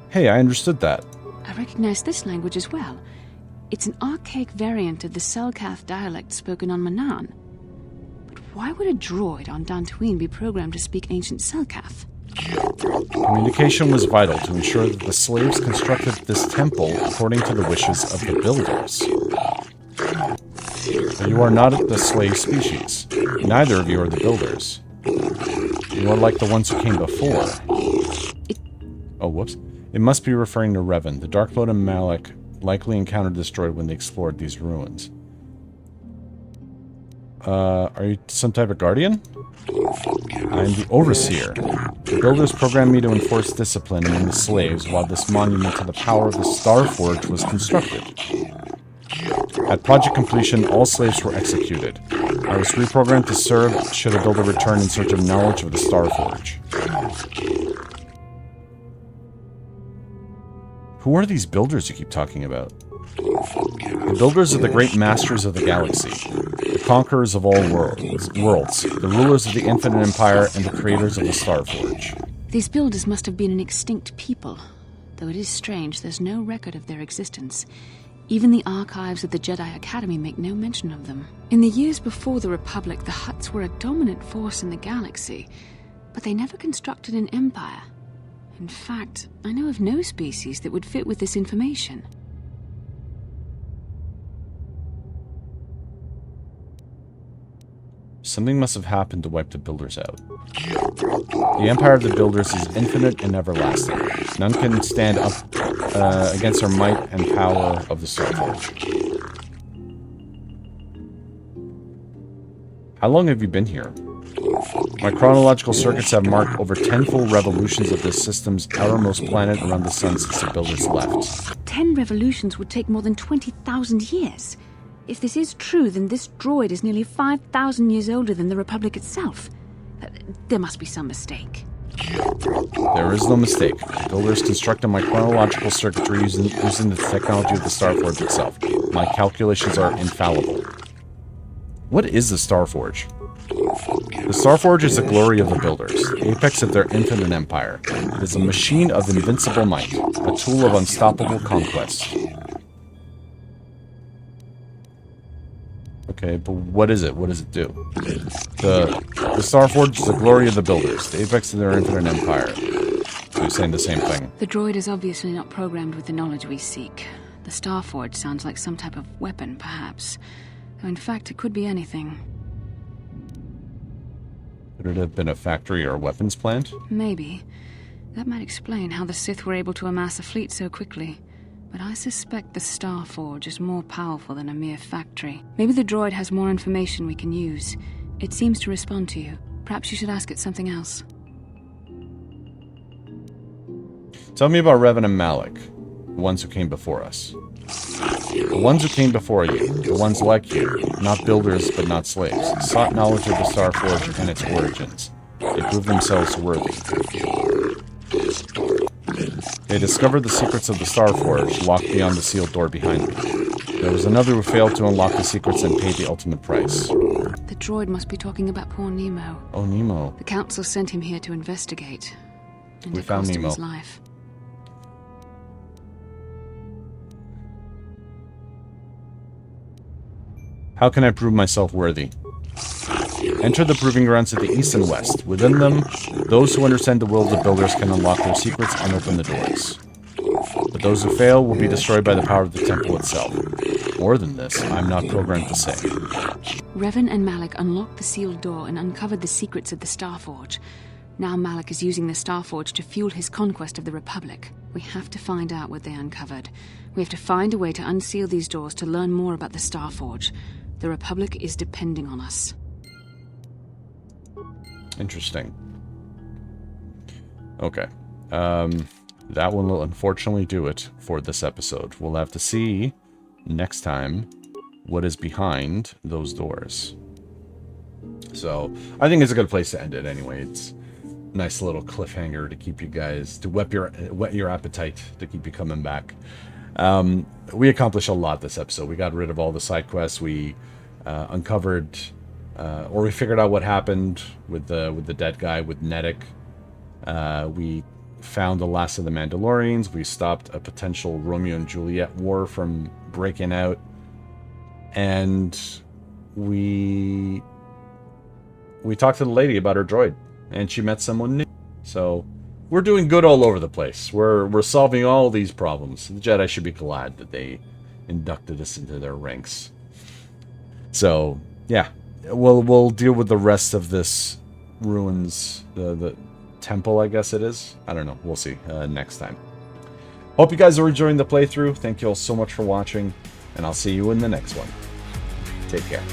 Speaker 1: Hey, I understood that.
Speaker 13: I recognize this language as well. It's an archaic variant of the Selkath dialect spoken on Manan. But why would a droid on Dantooine be programmed to speak ancient Selkath?
Speaker 1: Communication was vital to ensure that the slaves constructed this temple according to the wishes of the builders. But you are not the slave species. Neither of you are the builders. You are like the ones who came before. Oh, whoops. It must be referring to Revan. The Dark Lord and Malak likely encountered this droid when they explored these ruins. Are you some type of guardian? I'm the Overseer. The builders programmed me to enforce discipline among the slaves while this monument to the power of the Starforge was constructed. At project completion, all slaves were executed. I was reprogrammed to serve should a builder return in search of knowledge of the Starforge. Who are these builders you keep talking about? The builders are the great masters of the galaxy, the conquerors of all worlds, the rulers of the Infinite Empire, and the creators of the Starforge.
Speaker 13: These builders must have been an extinct people, though it is strange there's no record of their existence. Even the archives of the Jedi Academy make no mention of them. In the years before the Republic, the Hutts were a dominant force in the galaxy, but they never constructed an empire. In fact, I know of no species that would fit with this information.
Speaker 1: Something must have happened to wipe the builders out. The empire of the builders is infinite and everlasting. None can stand up against their might and power of the Starforge. How long have you been here? My chronological circuits have marked over 10 full revolutions of this system's outermost planet around the sun since the builders left.
Speaker 13: 10 revolutions would take more than 20,000 years. If this is true, then this droid is nearly 5,000 years older than the Republic itself. There must be some mistake.
Speaker 1: There is no mistake. The builders constructed my chronological circuitry using the technology of the Starforge itself. My calculations are infallible. What is the Starforge? The Starforge is the glory of the builders, the apex of their infinite empire. It is a machine of invincible might, a tool of unstoppable conquest. Okay, but what is it? What does it do? The Starforge is the glory of the builders, the apex of their infinite empire. So you're saying the same thing.
Speaker 13: The droid is obviously not programmed with the knowledge we seek. The Starforge sounds like some type of weapon, perhaps. Though in fact, it could be anything.
Speaker 1: Could it have been a factory or a weapons plant?
Speaker 13: Maybe. That might explain how the Sith were able to amass a fleet so quickly. But I suspect the Starforge is more powerful than a mere factory. Maybe the droid has more information we can use. It seems to respond to you. Perhaps you should ask it something else.
Speaker 1: Tell me about Revan and Malik, the ones who came before us. The ones who came before you, the ones like you, not builders but not slaves, sought knowledge of the Starforge and its origins. They proved themselves worthy. They discovered the secrets of the Starforge, locked beyond the sealed door behind them. There was another who failed to unlock the secrets and paid the ultimate price.
Speaker 13: The droid must be talking about poor Nemo.
Speaker 1: Oh, Nemo.
Speaker 13: The Council sent him here to investigate. And
Speaker 1: We
Speaker 13: it
Speaker 1: found
Speaker 13: cost him
Speaker 1: Nemo.
Speaker 13: his life.
Speaker 1: How can I prove myself worthy? Enter the proving grounds at the east and west. Within them, those who understand the will of the builders can unlock their secrets and open the doors. But those who fail will be destroyed by the power of the temple itself. More than this, I'm not programmed to say.
Speaker 13: Revan and Malik unlocked the sealed door and uncovered the secrets of the Starforge. Now Malik is using the Starforge to fuel his conquest of the Republic. We have to find out what they uncovered. We have to find a way to unseal these doors to learn more about the Starforge. The Republic is depending on us.
Speaker 1: Interesting. Okay. That one will unfortunately do it for this episode. We'll have to see next time what is behind those doors. So, I think it's a good place to end it anyway. It's a nice little cliffhanger to keep you guys, to whet your appetite, to keep you coming back. We accomplished a lot this episode. We got rid of all the side quests. We uncovered, or we figured out what happened with the dead guy, with Nedic. We found the last of the Mandalorians. We stopped a potential Romeo and Juliet war from breaking out. And we talked to the lady about her droid, and she met someone new. So we're doing good all over the place. We're solving all these problems. The Jedi should be glad that they inducted us into their ranks. So yeah, we'll deal with the rest of this ruins, the temple, I guess it is. I don't know. We'll see next time. Hope you guys are enjoying the playthrough. Thank you all so much for watching, and I'll see you in the next one. Take care.